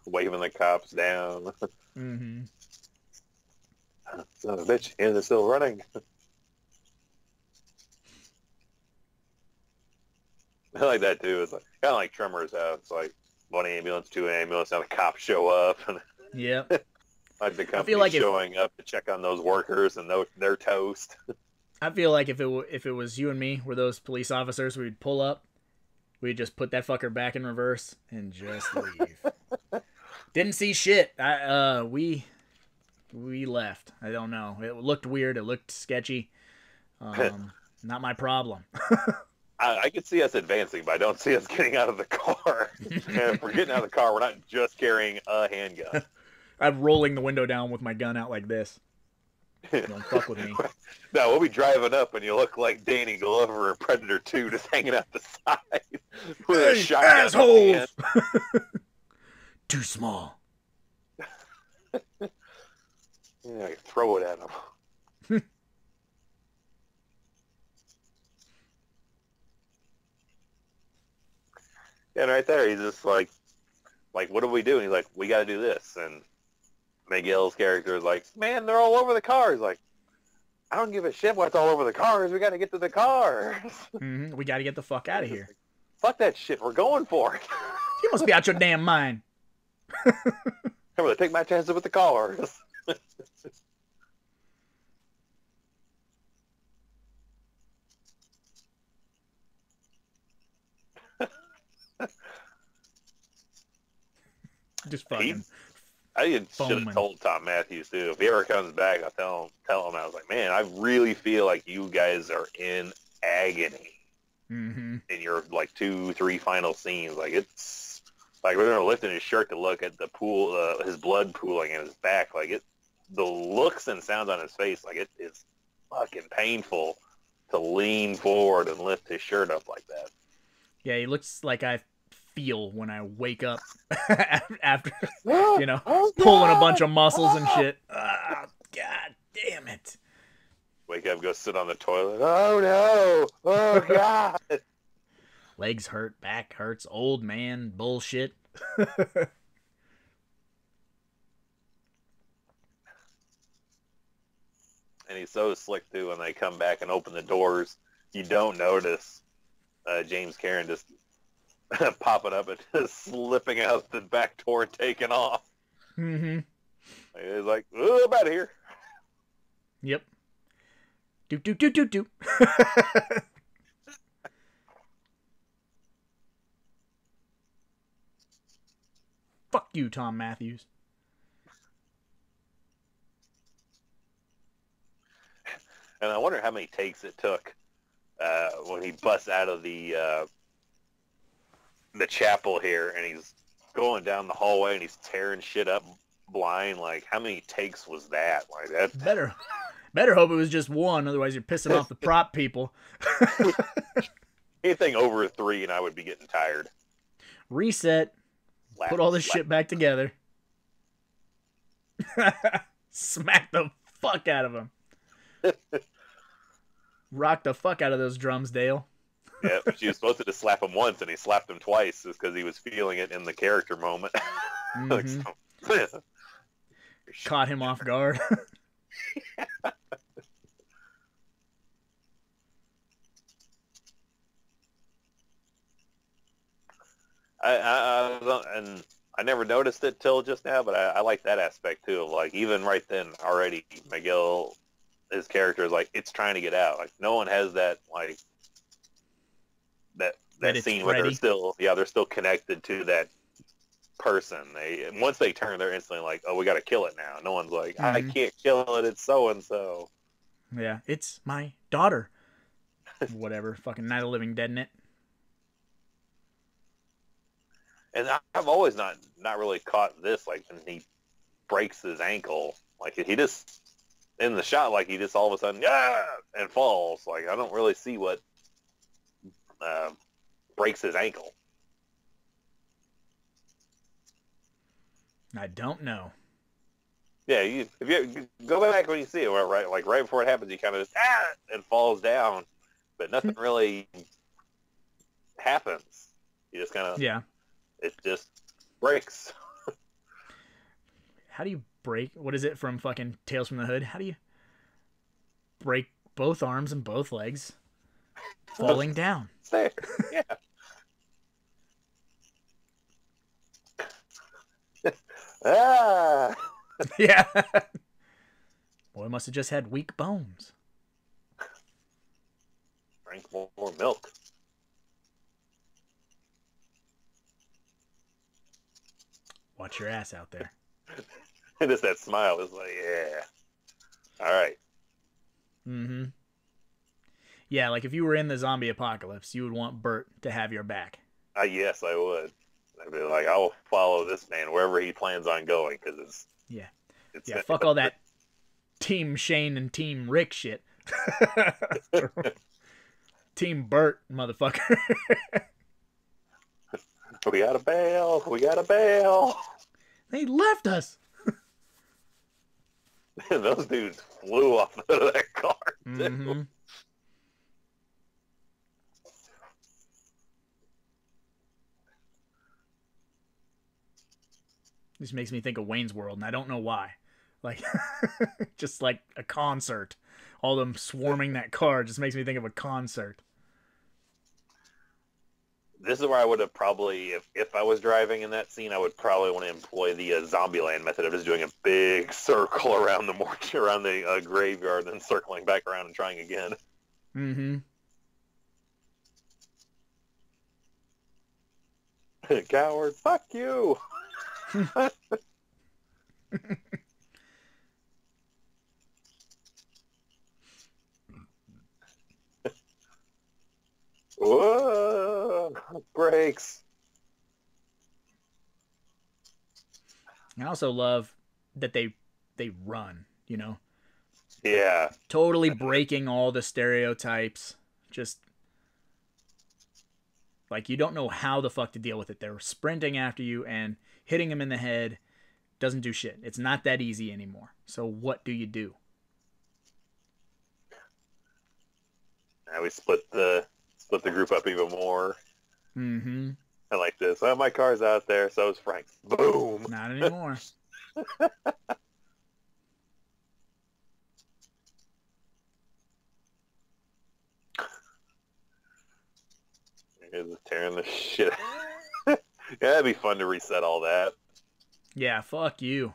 waving the cops down. Mm-hmm. Son of a bitch, and they're still running. I like that too. It's like kind of like Tremors. How it's like one ambulance, two ambulance, and the cops show up, and Yep. like the company showing up to check on those workers, and they're toast. I feel like if it was you and me, were those police officers, we'd pull up, we'd just put that fucker back in reverse and just leave. Didn't see shit. We left. I don't know. It looked weird. It looked sketchy. Not my problem. I could see us advancing, but I don't see us getting out of the car. And if we're getting out of the car, we're not just carrying a handgun. I'm rolling the window down with my gun out like this. Don't fuck with me. No, we'll be driving up, and you look like Danny Glover in Predator 2, just hanging out the side with a shotgun. Assholes! Too small. Yeah, I throw it at him. And right there, he's just like, what do we do? And he's like, we got to do this. And Miguel's character is like, man, they're all over the cars. Like, I don't give a shit what's all over the cars. We got to get to the cars. Mm-hmm. We got to get the fuck out of here. Fuck that shit. We're going for it. You must be out your damn mind. I'm going to take my chances with the cars. Just fucking. I should have told Tom Matthews too. If he ever comes back, I'll tell him. I was like, man, I really feel like you guys are in agony in your like 2-3 final scenes. Like it's like we're gonna lifting his shirt to look at the pool, his blood pooling in his back. Like the looks and sounds on his face. Like it is fucking painful to lean forward and lift his shirt up like that. Yeah, he looks like I feel when I wake up after, you know, pulling a bunch of muscles and shit. Oh, God damn it. Wake up, go sit on the toilet. Oh, no. Oh, God. Legs hurt, back hurts, old man bullshit. And he's so slick, too, when they come back and open the doors. You don't notice James Karen just popping up and just slipping out the back door and taking off. Mm-hmm. He's like, oh, I'm out of here. Yep. Do. Fuck you, Tom Matthews. And I wonder how many takes it took when he busts out of the chapel here, and he's going down the hallway, and he's tearing shit up, blind. Like, how many takes was that? Like that. Better hope it was just one. Otherwise, you're pissing off the prop people. Anything over 3, and I would be getting tired. Reset. Put all this shit back together. Smack the fuck out of him. Rock the fuck out of those drums, Dale. Yeah, but she was supposed to just slap him once, and he slapped him twice just because he was feeling it in the character moment. Mm-hmm. Caught him off guard. And I never noticed it till just now, but I like that aspect too. Of like, even right then already, Miguel, his character is like, it's trying to get out. Like, no one has that, like, that scene where they're still connected to that person. Once they turn, they're instantly like, oh, we got to kill it now. No one's like, I can't kill it. It's so and so. Yeah, it's my daughter. Whatever, fucking Night of the Living Dead in it. And I've always not really caught this, like, when he breaks his ankle, like, he just, in the shot, like, he just all of a sudden, and falls. Like, I don't really see what breaks his ankle. I don't know. Yeah, if you go back when you see it, right before it happens, he kind of just, and falls down, but nothing really happens. You just kind of, it just breaks. How do you break? What is it from fucking Tales from the Hood? How do you break both arms and both legs falling down? It's there. Yeah. Yeah. Boy must have just had weak bones. Drink more milk. Watch your ass out there. And just that smile is like, yeah. All right. Mm-hmm. Yeah, like if you were in the zombie apocalypse, you would want Bert to have your back. Yes, I would. I'd be like, I'll follow this man wherever he plans on going, because it's... Yeah, fuck all that Team Shane and Team Rick shit. Team Bert, motherfucker. We gotta bail. We gotta bail. They left us. Those dudes flew off of that car, too. Mm-hmm. This makes me think of Wayne's World, and I don't know why. Like, just like a concert. All them swarming that car just makes me think of a concert. This is where I would have probably, if I was driving in that scene, I would probably want to employ the Zombieland method of just doing a big circle around the graveyard, and then circling back around and trying again. Mm-hmm. Coward, fuck you! Whoa! Brakes! I also love that they run, you know? Yeah. Totally breaking all the stereotypes. Just like you don't know how the fuck to deal with it. They're sprinting after you and hitting him in the head doesn't do shit. It's not that easy anymore. So what do you do? Now we split the group up even more. Mm-hmm. I like this. Oh, my car's out there, so is Frank's. Boom! Not anymore. Here's tearing the shit. Yeah, that'd be fun to reset all that. Yeah, fuck you.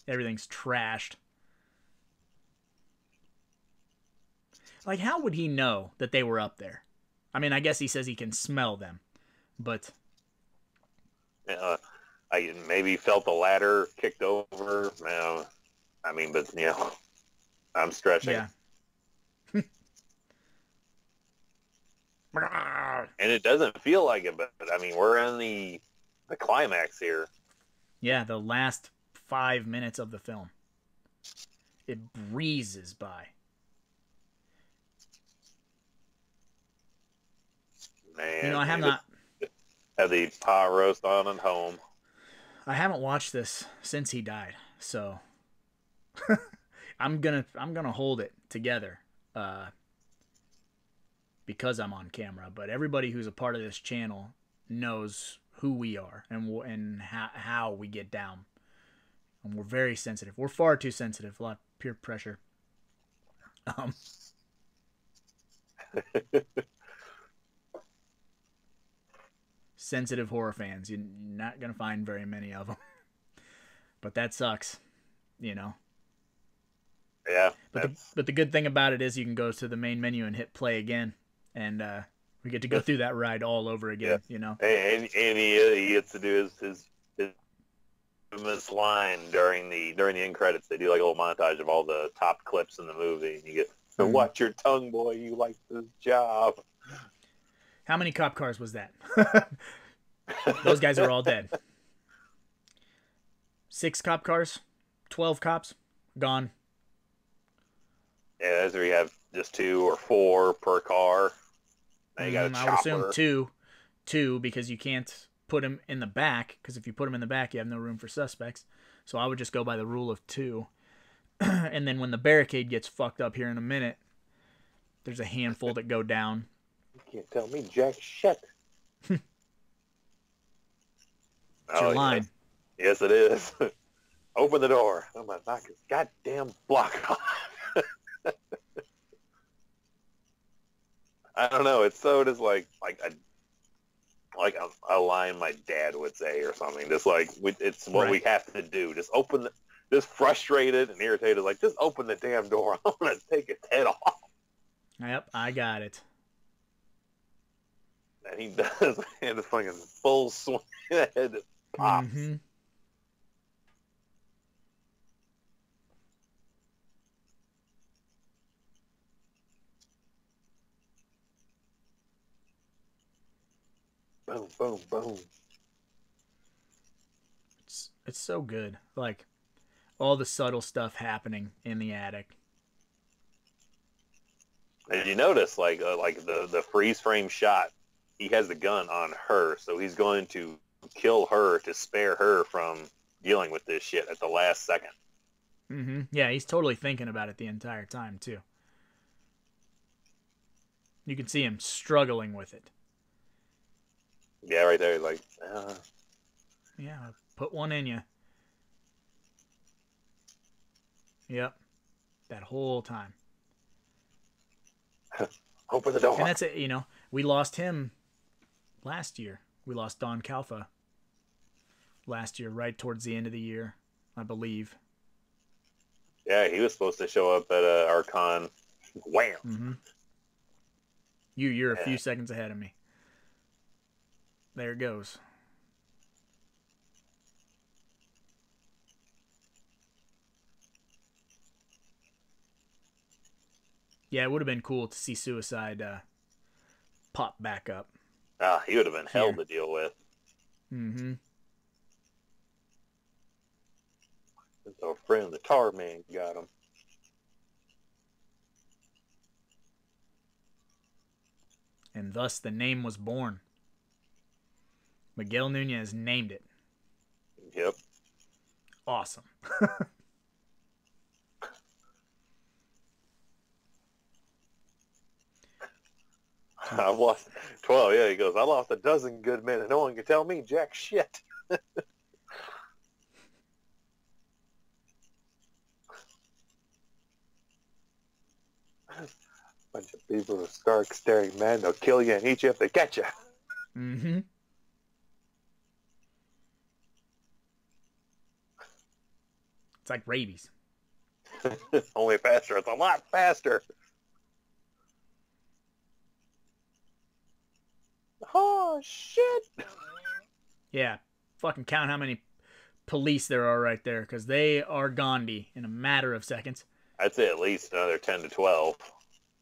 Everything's trashed. Like, how would he know that they were up there? I mean, I guess he says he can smell them, but... I maybe felt the ladder kicked over. I mean, but, I'm stretching. Yeah. And it doesn't feel like it, but, I mean, we're in the the climax here. Yeah, the last 5 minutes of the film. It breezes by. Man, You know, I have not. Have the pot roast on at home. I haven't watched this since he died, so I'm gonna hold it together because I'm on camera. But everybody who's a part of this channel knows who we are and how we get down, and we're very sensitive. We're far too sensitive. A lot of peer pressure. Sensitive horror fans. You're not gonna find very many of them, but that sucks, you know. Yeah. But the good thing about it is you can go to the main menu and hit play again, and we get to go through that ride all over again. Yeah. You know. And he gets to do his famous line during the end credits. They do like a little montage of all the top clips in the movie, and you get to watch your tongue, boy. You like this job. How many cop cars was that? Those guys are all dead. 6 cop cars, 12 cops, gone. Yeah, that's where you have just 2 or 4 per car. Now you got a chopper. I would assume two because you can't put them in the back, because if you put them in the back, you have no room for suspects. So I would just go by the rule of 2. And then when the barricade gets fucked up here in a minute, there's a handful that go down. You can't tell me jack shit. It's your line. Yes, it is. Open the door. I'm going to knock his goddamn block off. I don't know. It's so just like a line my dad would say or something. Just like it's what we have to do. Just open the. Just frustrated and irritated, like just open the damn door. I'm gonna take its head off. Yep, I got it. And he does, and the fucking full swing, the head just pops. Mm-hmm. Boom, boom, boom. It's so good. Like all the subtle stuff happening in the attic. And you notice, like the freeze frame shot, he has the gun on her, so he's going to kill her to spare her from dealing with this shit at the last second. Mm-hmm. Yeah, he's totally thinking about it the entire time too. You can see him struggling with it. Yeah, right there, like. Yeah, put one in you. Yep, that whole time. Open the door. And that's it. You know, we lost him last year. We lost Don Calfa last year, right towards the end of the year, I believe. Yeah, he was supposed to show up at our con. Wham! Mm-hmm. You're a few seconds ahead of me. There it goes. Yeah, it would have been cool to see Suicide pop back up. He would have been hell to deal with. Mm-hmm. Our friend, the Tar Man, got him. And thus the name was born. Miguel Nunez named it. Yep. Awesome. I've lost 12. Yeah, he goes, I lost a dozen good men and no one can tell me jack shit. Bunch of people with stark staring men. They'll kill you and eat you if they catch you. Mm-hmm. It's like rabies. Only faster. It's a lot faster. Oh, shit. Yeah. Fucking count how many police there are right there, because they are Gandhi in a matter of seconds. I'd say at least another 10 to 12.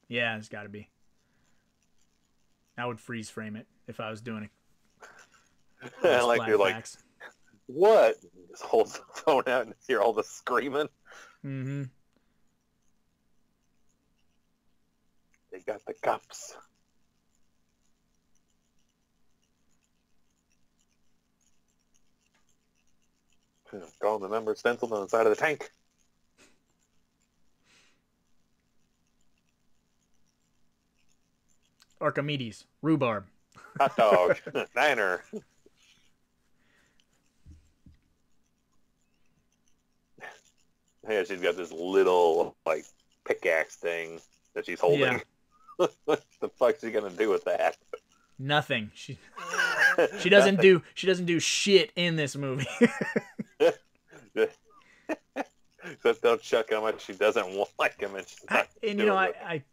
Yeah, it's got to be. I would freeze frame it if I was doing Like you're like, facts. what? Just holds the phone out and hear all the screaming. Mm-hmm. They got the cops. Calling the number stenciled on the side of the tank. Archimedes, rhubarb. Hot dog. Niner. Yeah, she's got this little, like, pickaxe thing that she's holding. Yeah. What the fuck's she gonna do with that? Nothing. She doesn't do shit in this movie. Except they'll chuck how much she doesn't like him, and she's not and you know, I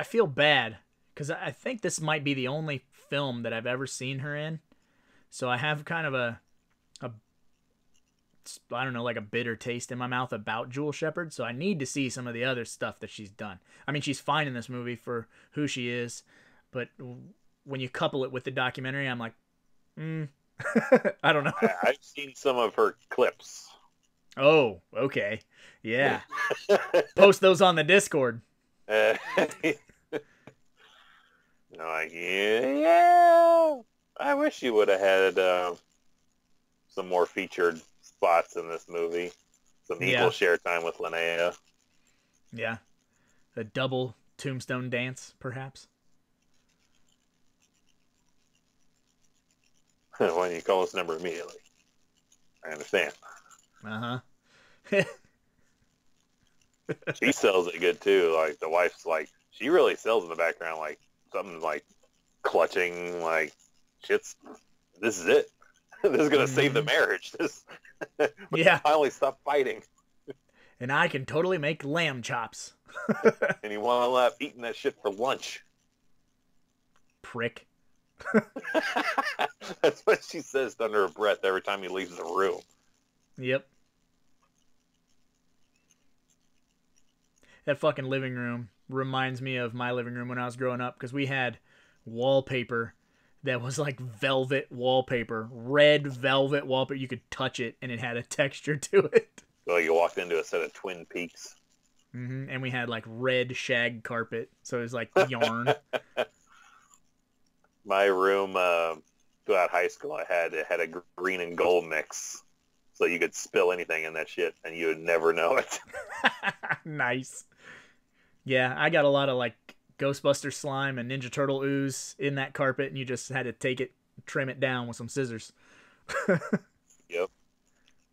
feel bad because I think this might be the only film that I've ever seen her in, so I have kind of a I don't know, like a bitter taste in my mouth about Jewel Shepard. So I need to see some of the other stuff that she's done. I mean, she's fine in this movie for who she is, but when you couple it with the documentary, I'm like, I don't know. I've seen some of her clips. Oh, okay. Yeah. Post those on the Discord. Like, yeah. I wish you would have had some more featured spots in this movie. Some equal share time with Linnea. Yeah. A double tombstone dance, perhaps. Why don't you call this number immediately? I understand. Uh-huh. She sells it good too. Like the wife's like, she really sells in the background, like something like clutching, like shit's. This is it. This is gonna save the marriage. This. Yeah. Finally, stop fighting. And I can totally make lamb chops. And you want to love eating that shit for lunch. Prick. That's what she says under her breath every time he leaves the room. Yep. That fucking living room reminds me of my living room when I was growing up, because we had wallpaper that was like velvet wallpaper, red velvet wallpaper. You could touch it and it had a texture to it. So you walked into a set of Twin Peaks. Mm-hmm. And we had like red shag carpet, so it was like yarn. My room throughout high school, it had a green and gold mix, so you could spill anything in that shit and you would never know it. Nice. Yeah, I got a lot of like Ghostbuster slime and Ninja Turtle ooze in that carpet, and you just had to take it, trim it down with some scissors. Yep.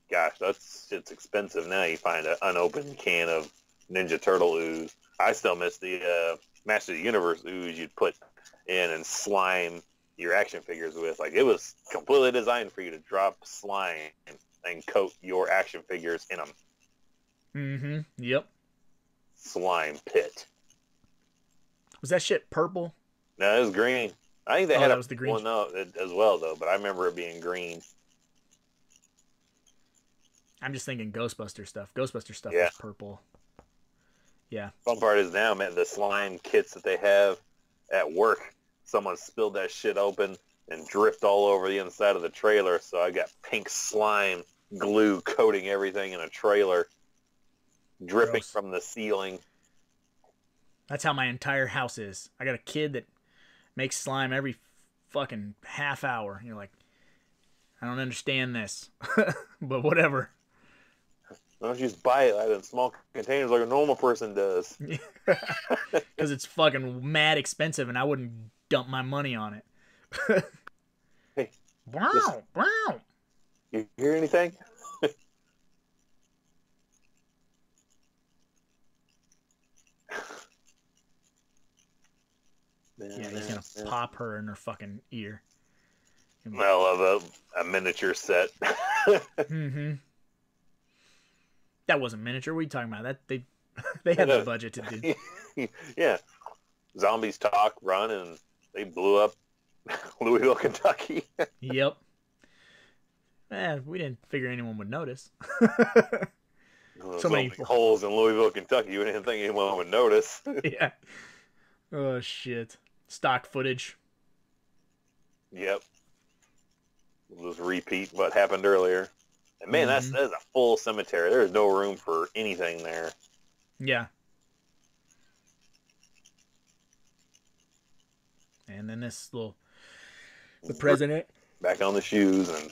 Gosh, it's expensive now. You find an unopened can of Ninja Turtle ooze. I still miss the Master of the Universe ooze you'd put in and slime your action figures with. Like, it was completely designed for you to drop slime and coat your action figures in them. Mm-hmm. Yep. Slime pit. Was that shit purple? No, it was green. I think they had that was the green one as well, though, but I remember it being green. I'm just thinking Ghostbuster stuff. Ghostbuster stuff was purple. Yeah. Fun part is now, man, the slime kits that they have at work, someone spilled that shit open and dripped all over the inside of the trailer, so I got pink slime glue coating everything in a trailer, dripping from the ceiling. That's how my entire house is. I got a kid that makes slime every fucking half hour. You're like, I don't understand this, but whatever. Why don't you just buy it out in small containers like a normal person does? Because it's fucking mad expensive, and I wouldn't dump my money on it. Hey, wow, wow. You hear anything? Yeah, he's gonna pop her in her fucking ear. I love a miniature set. Mm-hmm. That wasn't miniature. What are you talking about? That they had the budget to do. Yeah. Zombies talk, run, and they blew up Louisville, Kentucky. Yep. We didn't figure anyone would notice. So many holes in Louisville, Kentucky. We didn't think anyone would notice. Yeah. Oh, shit. Stock footage. Yep. We'll just repeat what happened earlier. And man, that's a full cemetery. There's no room for anything there. Yeah. And then this little, the president. Back on the shoes and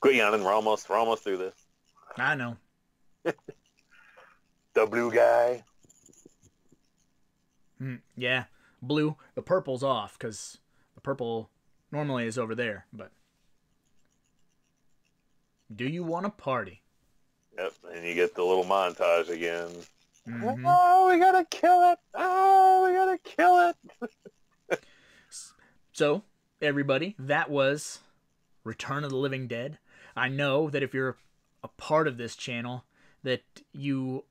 quit yawning. We're almost through this. I know. The blue guy. Yeah, blue. The purple's off because the purple normally is over there. But do you want to party? Yep, and you get the little montage again. Oh, we gotta kill it! Oh, we gotta kill it! So, everybody, that was Return of the Living Dead. I know that if you're a part of this channel, that you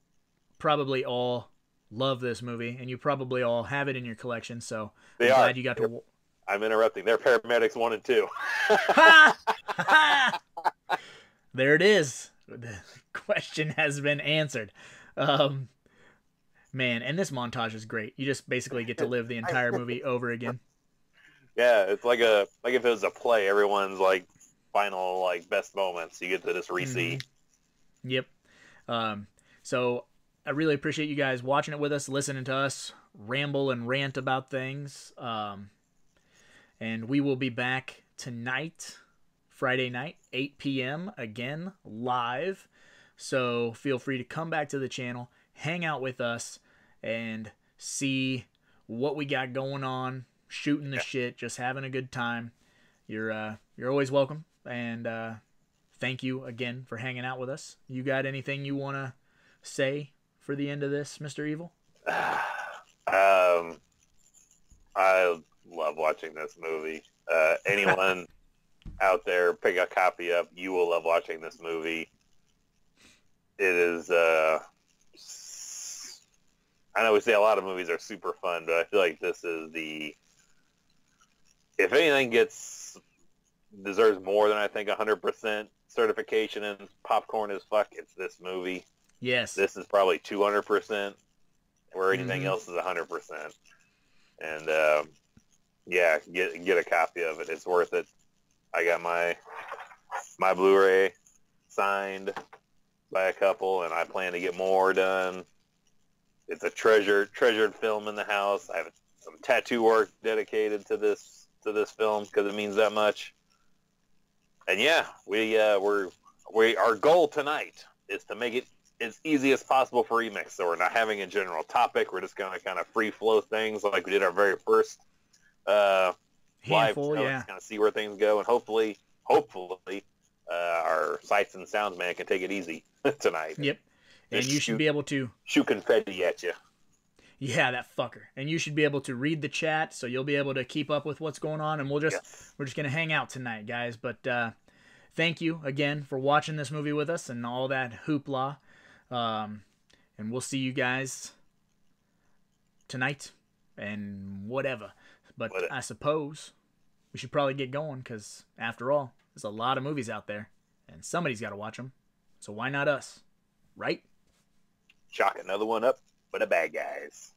probably all love this movie, and you probably all have it in your collection, so I'm glad you got to... I'm interrupting. They're Paramedics 1 and 2. There it is. The question has been answered. Man, and this montage is great. You just basically get to live the entire movie over again. Yeah, it's like if it was a play, everyone's like final like best moments. You get to just re-see. Yep. So I really appreciate you guys watching it with us, listening to us ramble and rant about things. And we will be back tonight, Friday night, 8 p.m. again, live. So feel free to come back to the channel, hang out with us, and see what we got going on, shooting the shit, just having a good time. You're always welcome, and thank you again for hanging out with us. You got anything you want to say for the end of this, Mr. Evil? I love watching this movie. Anyone out there, pick a copy up. You will love watching this movie. It is... I know we say a lot of movies are super fun, but I feel like this is the... If anything deserves more than, I think, 100% certification and popcorn as fuck, it's this movie. Yes. This is probably 200%, where anything else is 100%. And, yeah, get a copy of it. It's worth it. I got my Blu-ray signed by a couple, and I plan to get more done. It's a treasured film in the house. I have some tattoo work dedicated to this film because it means that much. And yeah, our goal tonight is to make it as easy as possible for remix. So we're not having a general topic. We're just gonna kind of free flow things like we did our very first live show, kind of see where things go, and hopefully our sights and sounds man can take it easy tonight. Yep. And you should be able to shoot confetti at you. Yeah, that fucker. And you should be able to read the chat, so you'll be able to keep up with what's going on. And we're just gonna hang out tonight, guys. But thank you again for watching this movie with us and all that hoopla. And we'll see you guys tonight and whatever. But I suppose we should probably get going because, after all, there's a lot of movies out there, and somebody's got to watch them. So why not us? Right? Chalk another one up for the bad guys.